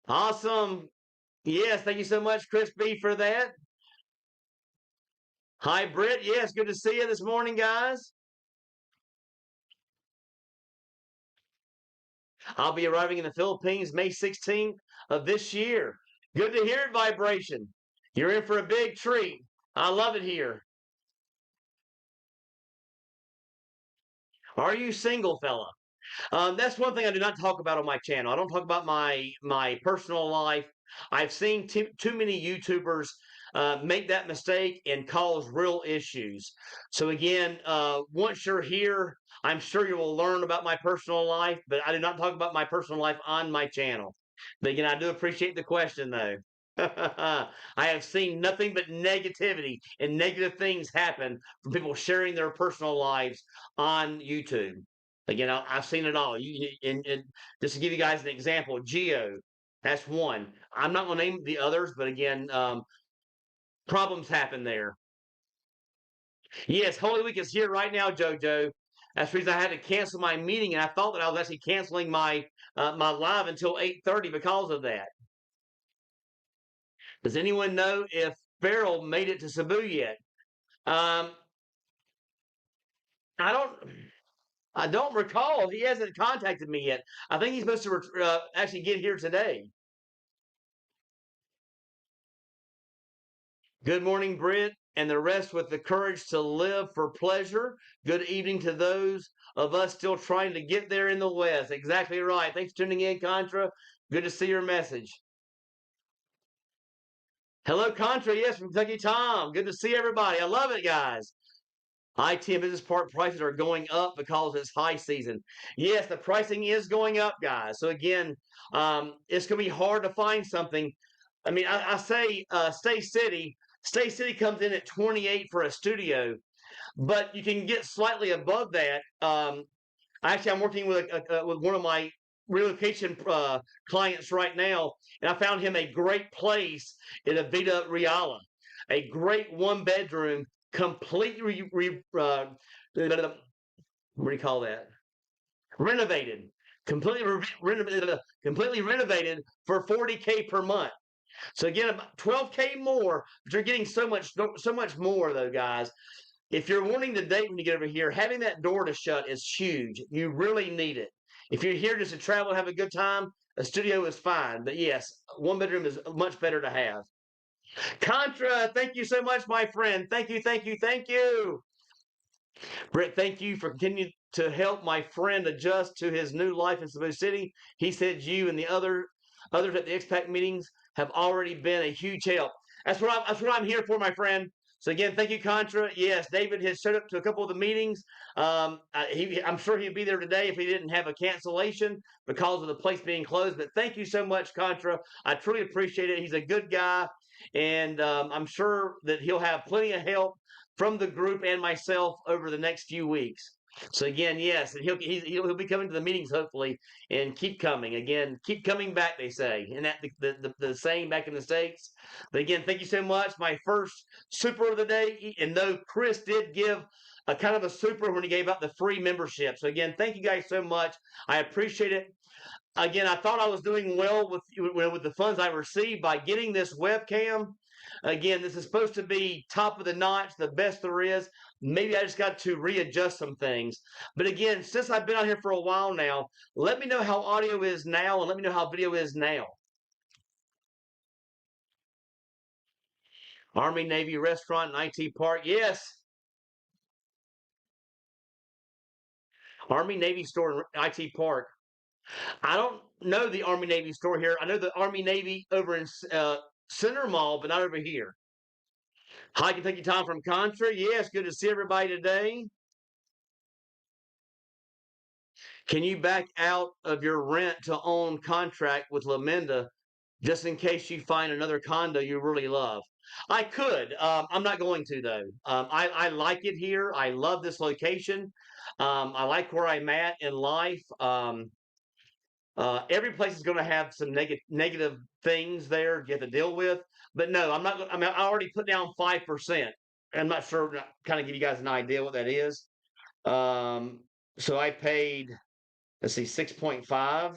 Awesome. Yes. Thank you so much, Chris B. for that. Hi, Britt. Yes. Good to see you this morning, guys. I'll be arriving in the Philippines May 16th of this year. Good to hear it, Vibration. You're in for a big treat. I love it here. Are you single, fella? That's one thing I do not talk about on my channel. I don't talk about my personal life. I've seen too many YouTubers make that mistake and cause real issues. So again, once you're here, I'm sure you will learn about my personal life, but I do not talk about my personal life on my channel. But again, I do appreciate the question though. I have seen nothing but negativity and negative things happen from people sharing their personal lives on YouTube. Again, I've seen it all. And just to give you guys an example, Geo, that's one. I'm not going to name the others, but again, problems happen there. Yes, Holy Week is here right now, JoJo. That's the reason I had to cancel my meeting, and I thought that I was actually canceling my live until 8:30 because of that. Does anyone know if Farrell made it to Cebu yet? Um, I don't. I don't recall. He hasn't contacted me yet. I think he's supposed to actually get here today. Good morning, Britt, and the rest with the courage to live for pleasure. Good evening to those of us still trying to get there in the West. Exactly right. Thanks for tuning in, Contra. Good to see your message. Hello, Contra. Yes, from Kentucky Tom. Good to see everybody. I love it, guys. IT and business park prices are going up because it's high season. Yes, the pricing is going up, guys. So again, it's going to be hard to find something. I mean, I say Stay City. Stay City comes in at 28 for a studio, but you can get slightly above that. Actually, I'm working with one of my relocation clients right now, and I found him a great place in Avita Reala, a great one bedroom, completely what do you call that? Renovated, completely renovated for 40K per month. So again, about 12K more, but you're getting so much more though, guys. If you're wanting to date when you get over here, having that door to shut is huge. You really need it. If you're here just to travel and have a good time, a studio is fine. But yes, one bedroom is much better to have. Contra, thank you so much, my friend. Thank you, thank you, thank you. Brett, thank you for continuing to help my friend adjust to his new life in Cebu City. He said you and the others at the expat meetings have already been a huge help. That's what I'm here for, my friend. So again, thank you, Contra. Yes, David has showed up to a couple of the meetings. I'm sure he'd be there today if he didn't have a cancellation because of the place being closed. But thank you so much, Contra. I truly appreciate it. He's a good guy, and I'm sure that he'll have plenty of help from the group and myself over the next few weeks. So again, yes, he'll be coming to the meetings hopefully, and keep coming. Again, keep coming back. They say, and that the saying back in the states. But again, thank you so much. My first super of the day, and though Chris did give a kind of a super when he gave out the free membership. So again, thank you guys so much. I appreciate it. Again, I thought I was doing well with the funds I received by getting this webcam. Again, this is supposed to be top of the notch, the best there is. Maybe I just got to readjust some things. But again, since I've been out here for a while now, let me know how audio is now and let me know how video is now. Army Navy restaurant and IT park. Yes. Army Navy store and IT park. I don't know the Army Navy store here. I know the Army Navy over in Center Mall, but not over here. Hi, Kentucky Tom from Contra. Yes, good to see everybody today. Can you back out of your rent to own contract with Laminda just in case you find another condo you really love? I could. I'm not going to though. I like it here. I love this location. I like where I'm at in life. Every place is going to have some negative things there you have to deal with. But no, I'm not. I mean, I already put down 5%. I'm not sure. Kind of give you guys an idea what that is. Um, so I paid. Let's see, 6.5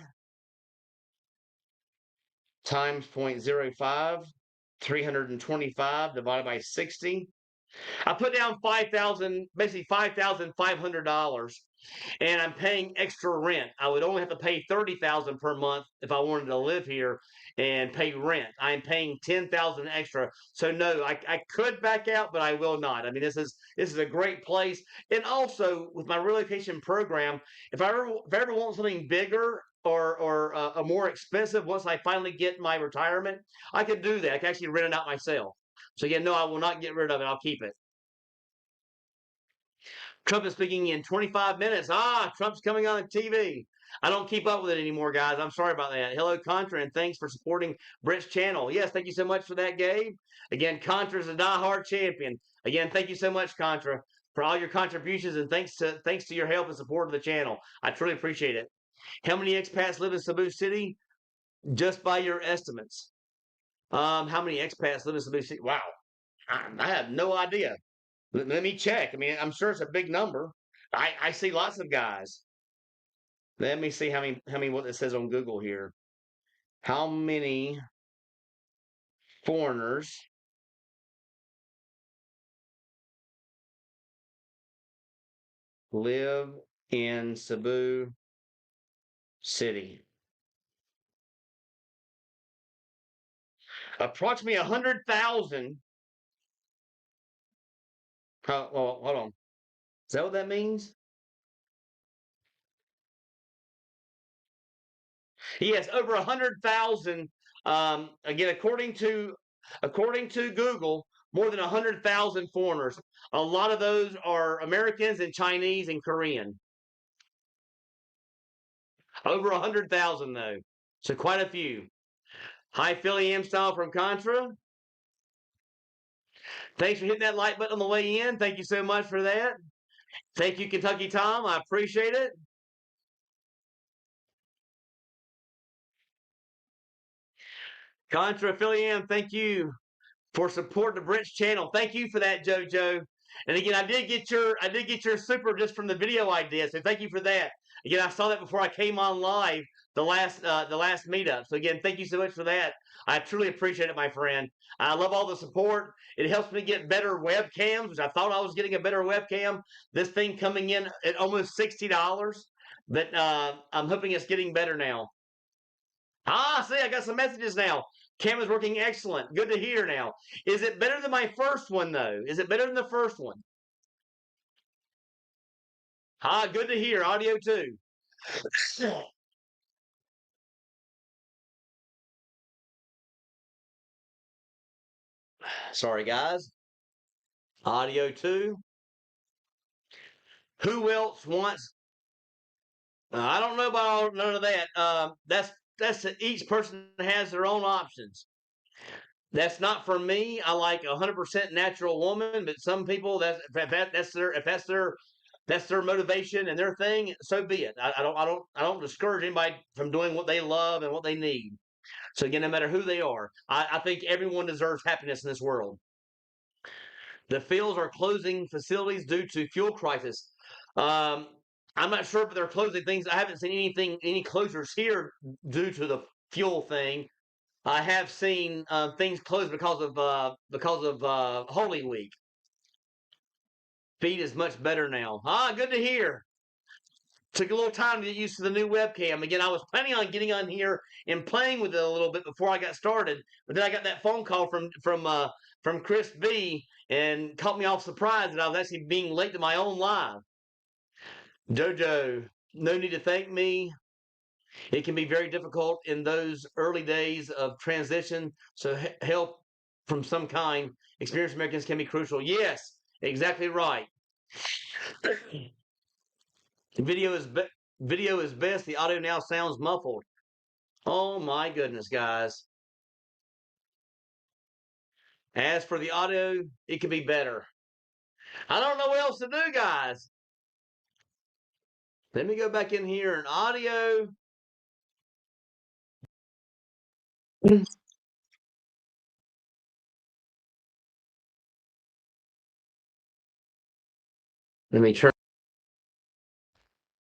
times 0.05, 325 divided by 60. I put down 5,000, basically $5,500, and I'm paying extra rent. I would only have to pay 30,000 per month if I wanted to live here and pay rent. I'm paying 10,000 extra. So no, I could back out, but I will not. I mean, this is a great place, and also with my relocation program, if I ever want something bigger or a more expensive once I finally get my retirement, I could do that. I can actually rent it out myself. So yeah, no, I will not get rid of it. I'll keep it. Trump is speaking in 25 minutes. Trump's coming on TV. I don't keep up with it anymore, guys. I'm sorry about that. Hello, Contra, and thanks for supporting Brett's channel. Yes, thank you so much for that, Gabe. Again, Contra is a diehard champion. Again, thank you so much, Contra, for all your contributions and thanks to your help and support of the channel. I truly appreciate it. How many expats live in Cebu City? Just by your estimates. How many expats live in Cebu City? Wow, I have no idea. Let me check. I mean, I'm sure it's a big number. I see lots of guys. Let me see how many what it says on Google here. How many foreigners live in Cebu City? Approximately 100,000. Well, hold on. Is that what that means? Yes, over 100,000. Again, according to Google, more than 100,000 foreigners. A lot of those are Americans and Chinese and Korean. Over 100,000 though, so quite a few. Hi, Philly M style from Contra. Thanks for hitting that like button on the way in. Thank you so much for that. Thank you, Kentucky Tom. I appreciate it. Contra Philly M, thank you for supporting the Brent's channel. Thank you for that, JoJo. And again, I did get your super just from the video idea. So thank you for that. Again, I saw that before I came on live the last meetup. So again, thank you so much for that. I truly appreciate it, my friend. I love all the support. It helps me get better webcams, which I thought I was getting a better webcam. This thing coming in at almost $60, but I'm hoping it's getting better now. See, I got some messages now. Camera's working excellent. Good to hear now. Is it better than my first one, though? Is it better than the first one? Good to hear. Audio, too. Sorry, guys. Audio, too. Who else wants? I don't know about none of that. That's each person has their own options. That's not for me. I like 100% natural woman, but some people that's their motivation and their thing. So be it. I don't discourage anybody from doing what they love and what they need. So again, no matter who they are, I think everyone deserves happiness in this world. The fields are closing facilities due to fuel crisis. Um, I'm not sure if they're closing things. I haven't seen any closures here due to the fuel thing. I have seen things closed because of Holy Week. Feed is much better now. Good to hear. Took a little time to get used to the new webcam. Again, I was planning on getting on here and playing with it a little bit before I got started, but then I got that phone call from Chris B and caught me off surprise that I was actually being late to my own live. Jojo, no need to thank me. It can be very difficult in those early days of transition. So help from some kind, experienced Americans can be crucial. Yes, exactly right. Video is best. The audio now sounds muffled. Oh my goodness, guys. As for the audio, it could be better. I don't know what else to do, guys. Let me go back in here and audio. Let me turn.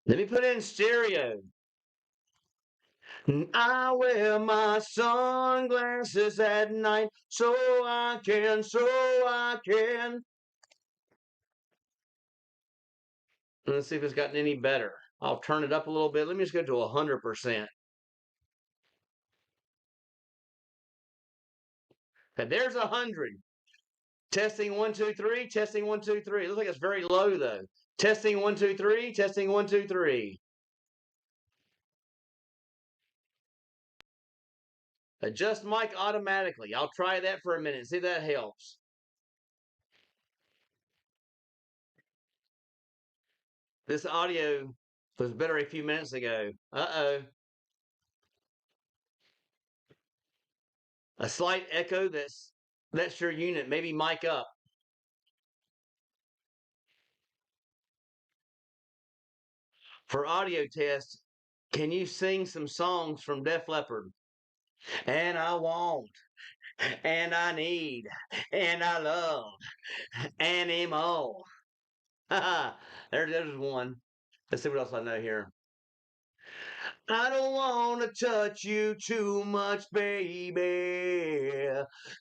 Let me put in stereo. I wear my sunglasses at night so I can. Let's see if it's gotten any better. I'll turn it up a little bit. Let me just go to 100%. Okay, there's 100. Testing 1 2 3. Testing 1 2 3. Looks like it's very low though. Testing 1 2 3. Testing 1 2 3. Adjust mic automatically. I'll try that for a minute. See if that helps. This audio was better a few minutes ago. Uh-oh. A slight echo. That's your unit. Maybe mic up. For audio test, can you sing some songs from Def Leppard? And I want, and I need, and I love anymore. There's one. Let's see what else I know here. I don't want to touch you too much, baby.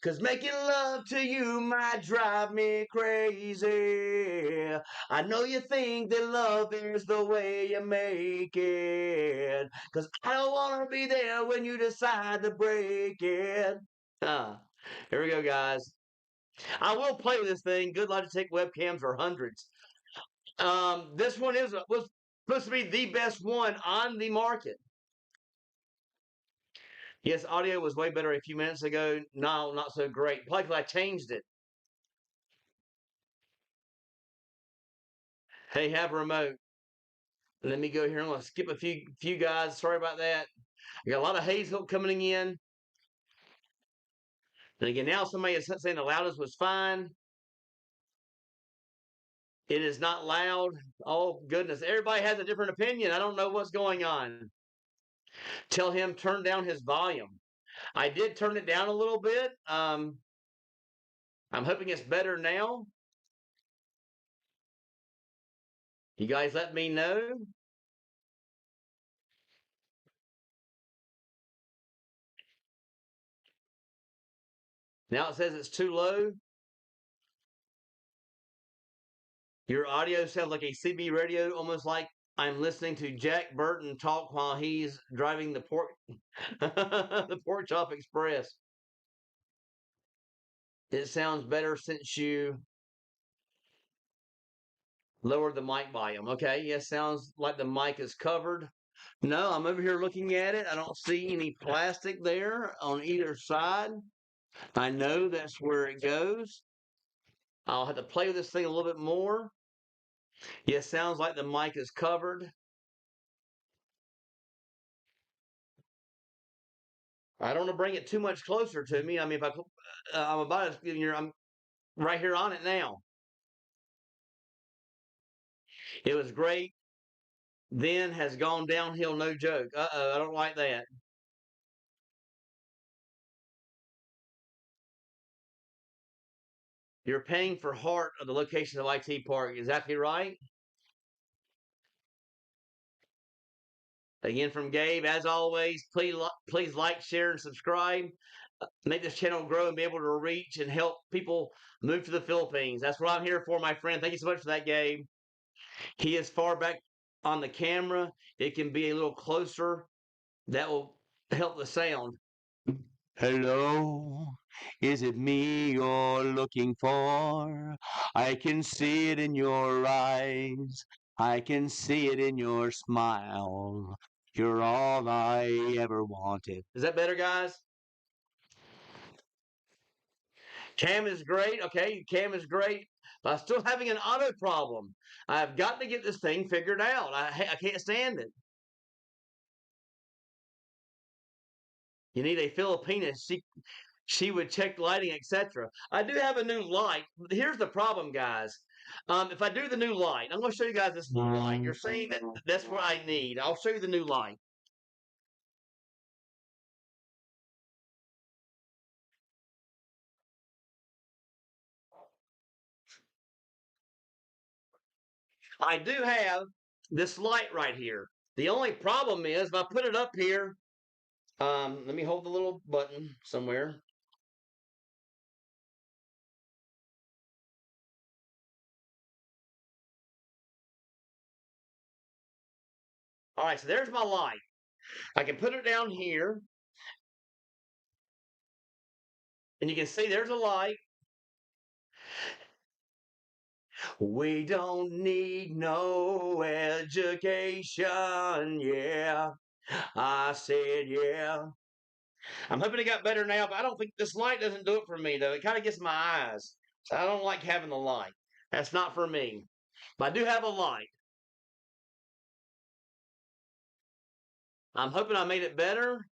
'Cause making love to you might drive me crazy. I know you think that love is the way you make it. 'Cause I don't want to be there when you decide to break it. Huh. Here we go, guys. I will play this thing. Good Logitech webcams are hundreds. This one was supposed to be the best one on the market. Yes, audio was way better a few minutes ago. No, not so great. Probably 'cause I changed it. Hey, have a remote. Let me go here. I'm gonna skip a few guys. Sorry about that. I got a lot of Hazel coming in. And again, now somebody is saying the loudest was fine. It is not loud. Oh goodness, everybody has a different opinion. I don't know what's going on. Tell him turn down his volume. I did turn it down a little bit. I'm hoping it's better now. You guys let me know. Now it says it's too low. Your audio sounds like a CB radio, almost like I'm listening to Jack Burton talk while he's driving the the Pork Chop Express. It sounds better since you lowered the mic volume. Okay, yes, sounds like the mic is covered. No, I'm over here looking at it. I don't see any plastic there on either side. I know that's where it goes. I'll have to play with this thing a little bit more. Yes, sounds like the mic is covered. I don't want to bring it too much closer to me. I mean, if I'm about as I'm right here on it now. It was great. Then has gone downhill, no joke. I don't like that. You're paying for heart of the location of IT Park. Exactly right. Again from Gabe, as always, please like, share, and subscribe. Make this channel grow and be able to reach and help people move to the Philippines. That's what I'm here for, my friend. Thank you so much for that, Gabe. He is far back on the camera. It can be a little closer. That will help the sound. Hello, is it me you're looking for? I can see it in your eyes. I can see it in your smile. You're all I ever wanted. Is that better, guys? Cam is great. Okay, Cam is great. But I'm still having an auto problem. I've got to get this thing figured out. I can't stand it. You need a Filipina. She would check lighting, etc. I do have a new light. Here's the problem, guys. If I do the new light, I'm going to show you guys this new light. You're saying that that's what I need. I'll show you the new light. I do have this light right here. The only problem is if I put it up here, let me hold the little button somewhere. All right, so there's my light. I can put it down here, and you can see there's a light. We don't need no education, yeah. I said, yeah. I'm hoping it got better now, but I don't think this light doesn't do it for me, though. It kind of gets my eyes. So I don't like having the light. That's not for me. But I do have a light. I'm hoping I made it better.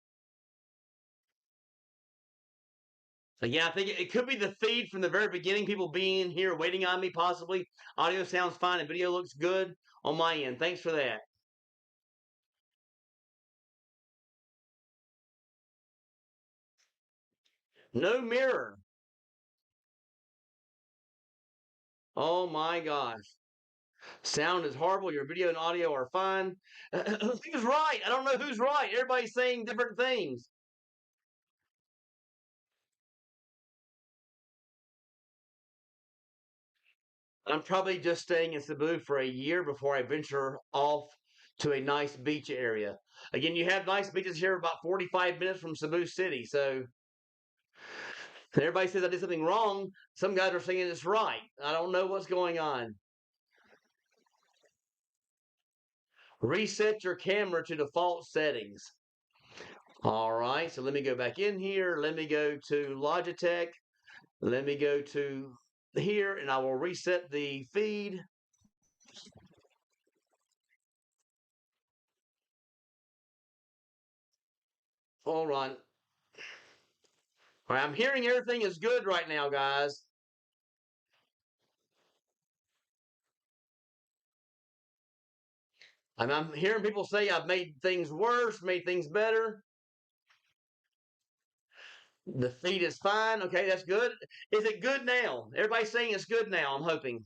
So yeah, I think it could be the feed from the very beginning, people being here waiting on me, possibly. Audio sounds fine and video looks good on my end. Thanks for that. No mirror. Oh my gosh. Sound is horrible. Your video and audio are fine. Who's right? I don't know who's right. Everybody's saying different things. I'm probably just staying in Cebu for a year before I venture off to a nice beach area. Again, you have nice beaches here about 45 minutes from Cebu City. So everybody says I did something wrong. Some guys are saying it's right. I don't know what's going on. Reset your camera to default settings. All right, so let me go back in here. Let me go to Logitech. Let me go to here and I will reset the feed. Hold on. All right, I'm hearing everything is good right now, guys. I'm hearing people say I've made things worse, made things better. The feed is fine. Okay, that's good. Is it good now? Everybody's saying it's good now. I'm hoping.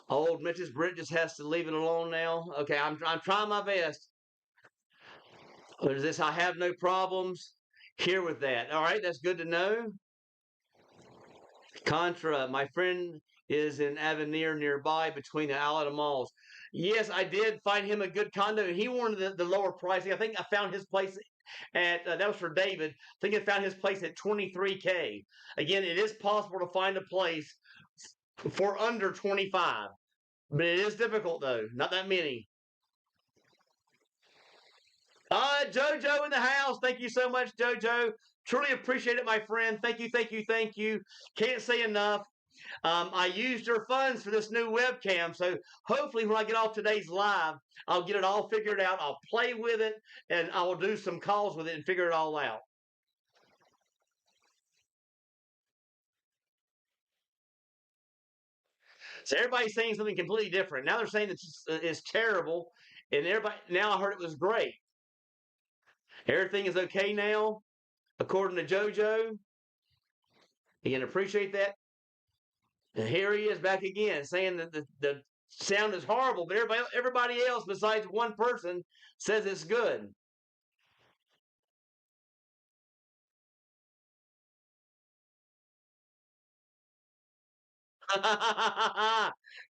Old Mrs. Britt just has to leave it alone now. Okay, I'm trying my best. There's this. I have no problems here with that. All right, that's good to know. Contra, my friend is in Avenir nearby between the outlet and malls. Yes, I did find him a good condo. He wanted the lower pricing. I think I found his place at that was for David. I think I found his place at 23K. Again, it is possible to find a place for under 25, but it is difficult though. Not that many. Jojo in the house. Thank you so much, Jojo. Truly appreciate it, my friend. Thank you, thank you, thank you. Can't say enough. I used your funds for this new webcam, so hopefully when I get off today's live, I'll get it all figured out. I'll play with it, and I will do some calls with it and figure it all out. So everybody's saying something completely different. Now they're saying it's terrible, and everybody now I heard it was great. Everything is okay now, according to JoJo. You can appreciate that. And here he is back again, saying that the sound is horrible, but everybody else besides one person says it's good.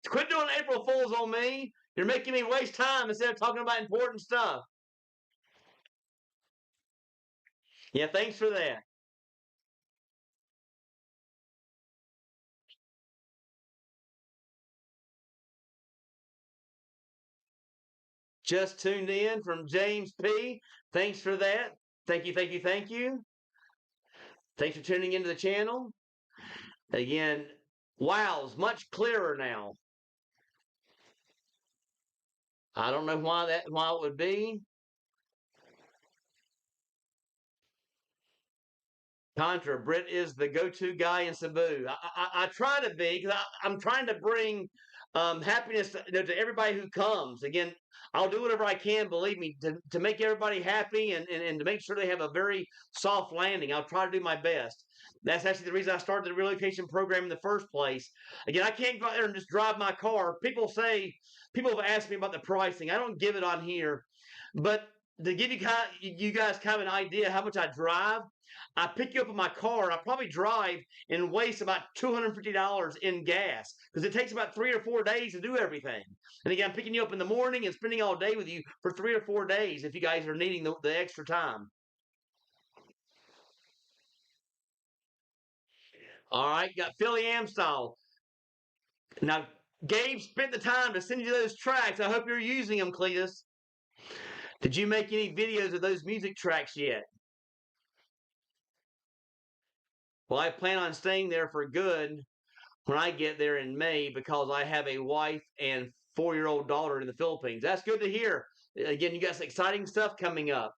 Quit doing April Fools on me. You're making me waste time instead of talking about important stuff. Yeah, thanks for that. Just tuned in from James P. Thanks for that. Thank you, thank you, thank you. Thanks for tuning into the channel. Again, wow's much clearer now. I don't know why it would be. Contra, Britt is the go-to guy in Cebu. I try to be because I'm trying to bring happiness to everybody who comes. Again, I'll do whatever I can, believe me, to make everybody happy and to make sure they have a very soft landing. I'll try to do my best. That's actually the reason I started the relocation program in the first place. Again, I can't go out there and just drive my car. People have asked me about the pricing. I don't give it on here, but to give you guys kind of an idea how much I drive, I pick you up in my car. I probably drive and waste about $250 in gas because it takes about 3 or 4 days to do everything. And again, I'm picking you up in the morning and spending all day with you for 3 or 4 days if you guys are needing the extra time. All right, got Philly Amstyle. Now, Gabe spent the time to send you those tracks. I hope you're using them, Cletus. Did you make any videos of those music tracks yet? Well, I plan on staying there for good when I get there in May because I have a wife and 4-year-old daughter in the Philippines. That's good to hear. Again, you got some exciting stuff coming up.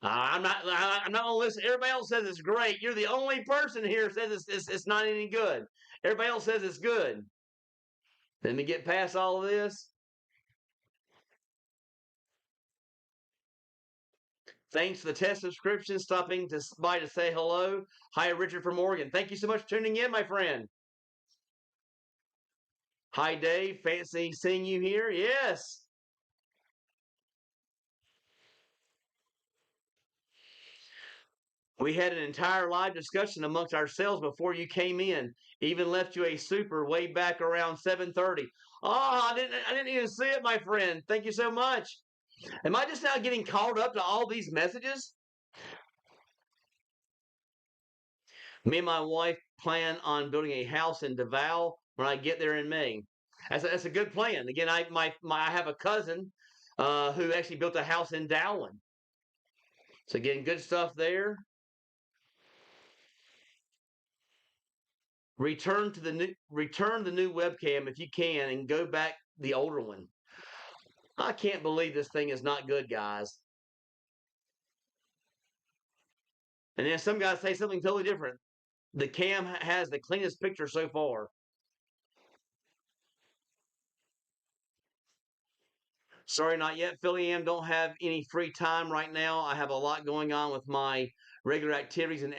I'm not gonna listen. Everybody else says it's great. You're the only person here says it's not any good. Everybody else says it's good. Let me get past all of this. Thanks for the test subscription, stopping by to say hello. Hi, Richard from Oregon. Thank you so much for tuning in, my friend. Hi, Dave. Fancy seeing you here. Yes. We had an entire live discussion amongst ourselves before you came in. Even left you a super way back around 7:30. Oh, I didn't even see it, my friend. Thank you so much. Am I just now getting caught up to all these messages? Me and my wife plan on building a house in Davao when I get there in May. That's a good plan. Again, I have a cousin who actually built a house in Dowling. So again, good stuff there. Return the new webcam if you can and go back the older one. I can't believe this thing is not good, guys. And then some guys say something totally different. The cam has the cleanest picture so far. Sorry, not yet. Philly Am don't have any free time right now. I have a lot going on with my regular activities and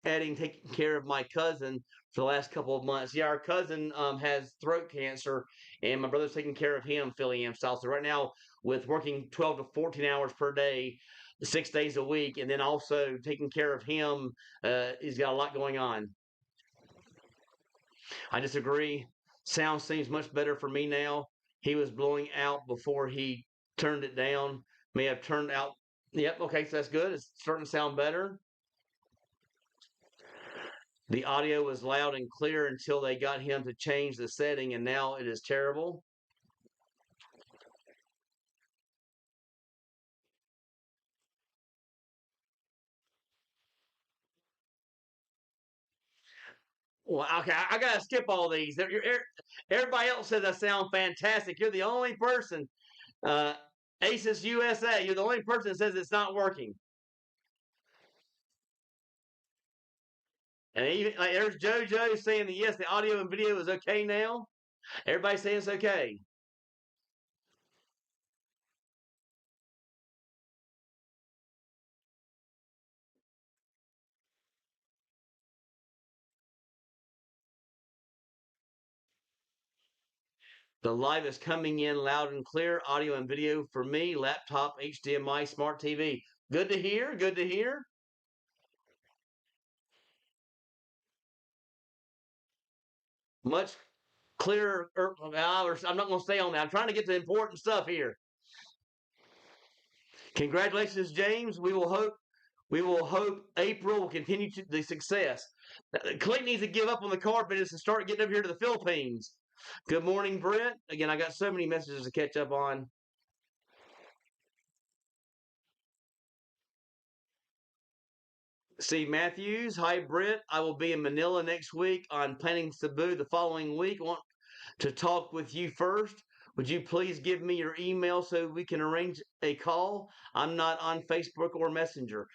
taking care of my cousin for the last couple of months. Yeah, our cousin has throat cancer, and my brother's taking care of him, Philly Am style. So right now, with working 12 to 14 hours per day, 6 days a week, and then also taking care of him, he's got a lot going on. I disagree. Sound seems much better for me now. He was blowing out before he turned it down. May have turned out. Yep. Okay. So that's good. It's starting to sound better. The audio was loud and clear until they got him to change the setting, and now it is terrible. Well, okay, I gotta skip all these. Everybody else says I sound fantastic. You're the only person, uh, Asus USA. You're the only person that says it's not working. And even like there's JoJo saying that yes, the audio and video is okay now. Everybody's saying it's okay. The live is coming in loud and clear, audio and video for me, laptop, HDMI, smart TV. Good to hear. Good to hear. Much clearer. I'm not going to stay on that. I'm trying to get to important stuff here. Congratulations, James. We will hope April will continue the success. Clayton needs to give up on the car business and start getting up here to the Philippines. Good morning, Brent. Again, I got so many messages to catch up on. Steve Matthews, hi Brent. I will be in Manila next week on planning Cebu the following week. I want to talk with you first. Would you please give me your email so we can arrange a call? I'm not on Facebook or Messenger.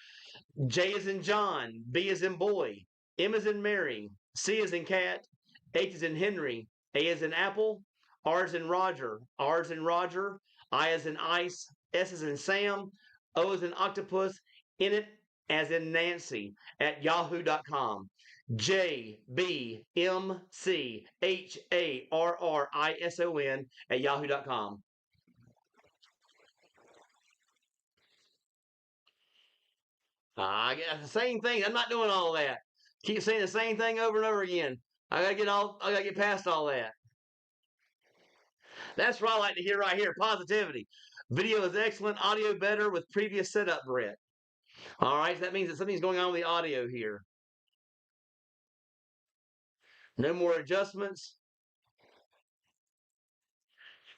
J is in John, B is in boy, M is in Mary, C is in cat, H is in Henry, A is in apple, R is in Roger, R is in Roger, I is in ice, S is in Sam, O is in octopus, in it as in Nancy at yahoo.com. JBMCHARRISON at yahoo.com. I get the same thing. I'm not doing all that. Keep saying the same thing over and over again. I gotta get past all that. That's what I like to hear right here. Positivity. Video is excellent, audio better with previous setup, Brett. All right, so that means that something's going on with the audio here. No more adjustments.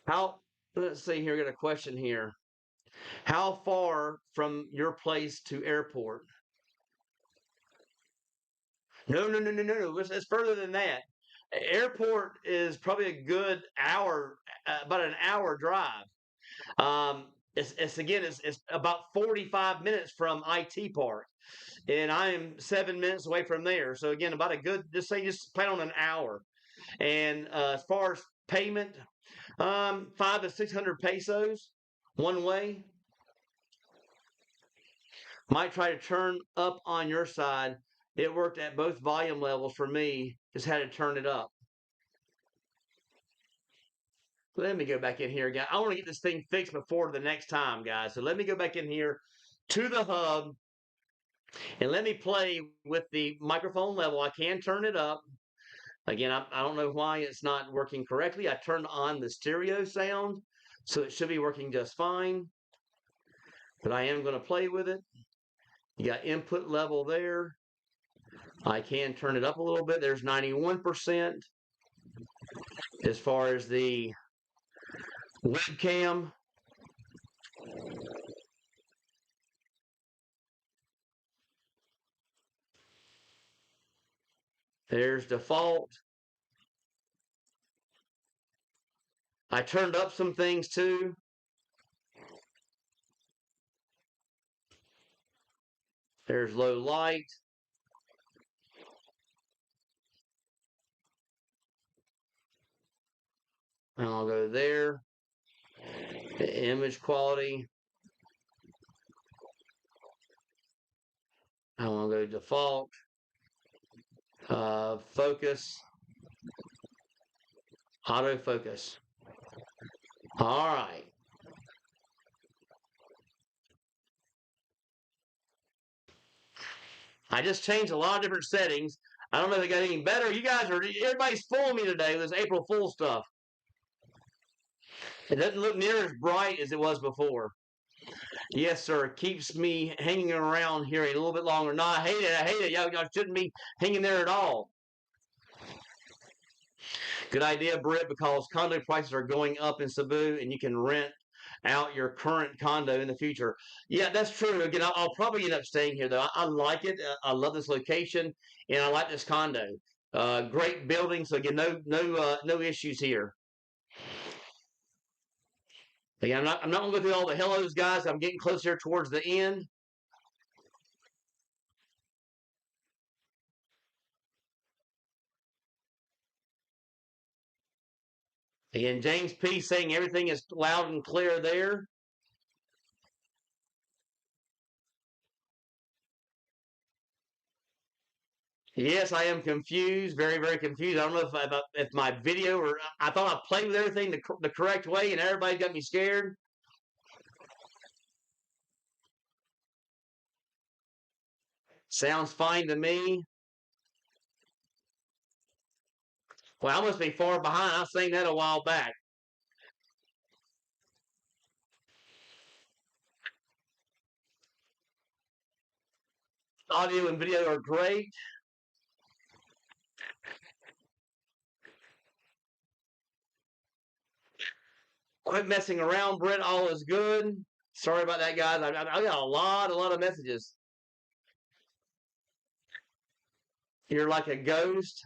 How let's see here, I got a question here. How far from your place to airport? No, no, no, no, no, no. It's further than that. Airport is probably a good hour, about an hour drive. It's again, it's about 45 minutes from IT Park, and I am 7 minutes away from there. So again, about a good, just plan on an hour. And as far as payment, 500 to 600 pesos one way. Might try to turn up on your side. It worked at both volume levels for me. Just had to turn it up. Let me go back in here, guys. I want to get this thing fixed before the next time, guys. So let me go back in here to the hub and let me play with the microphone level. I can turn it up. Again, I don't know why it's not working correctly. I turned on the stereo sound, so it should be working just fine. But I am going to play with it. You got input level there. I can turn it up a little bit. There's 91% as far as the webcam. There's default. I turned up some things too. There's low light. And I'll go there. The image quality. I want to go default. Focus. Autofocus. All right. I just changed a lot of different settings. I don't know if they got any better. You guys are, everybody's fooling me today with this April Fool stuff. It doesn't look near as bright as it was before. Yes, sir. It keeps me hanging around here a little bit longer. No, I hate it. I hate it. Y'all shouldn't be hanging there at all. Good idea, Britt, because condo prices are going up in Cebu and you can rent out your current condo in the future. Yeah, that's true. Again, I'll probably end up staying here, though. I like it. I love this location and I like this condo. Great building. So, again, no issues here. Again, I'm not going to go through all the hellos, guys. I'm getting closer towards the end. Again, James P. saying everything is loud and clear there. Yes, I am confused, very, very confused. I don't know if my video or I thought I played with everything the correct way, and everybody got me scared. Sounds fine to me. Well, I must be far behind. I was saying that a while back. Audio and video are great. Quit messing around, Brett. All is good. Sorry about that, guys. I got a lot of messages. You're like a ghost.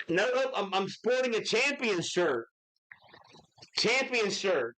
No, I'm sporting a champion shirt. Champion shirt.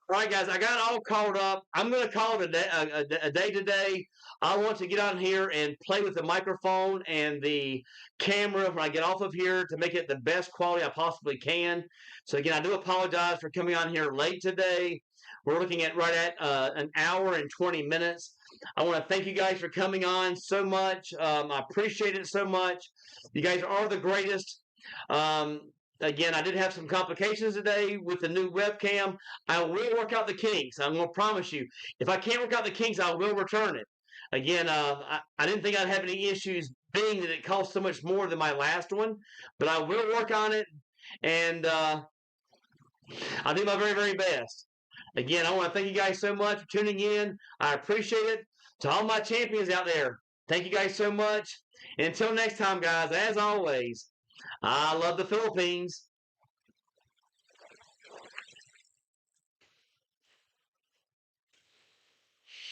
All right, guys, I got it all called up. I'm going to call it a day today. I want to get on here and play with the microphone and the camera when I get off of here to make it the best quality I possibly can. So, again, I do apologize for coming on here late today. We're looking at right at an hour and 20 minutes. I want to thank you guys for coming on so much. I appreciate it so much. You guys are the greatest. Again, I did have some complications today with the new webcam. I will work out the kinks. I'm going to promise you. If I can't work out the kinks, I will return it. Again, I didn't think I'd have any issues being that it cost so much more than my last one, but I will work on it, and I'll do my very, very best. Again, I want to thank you guys so much for tuning in. I appreciate it. To all my champions out there, thank you guys so much. And until next time, guys, as always, I love the Philippines.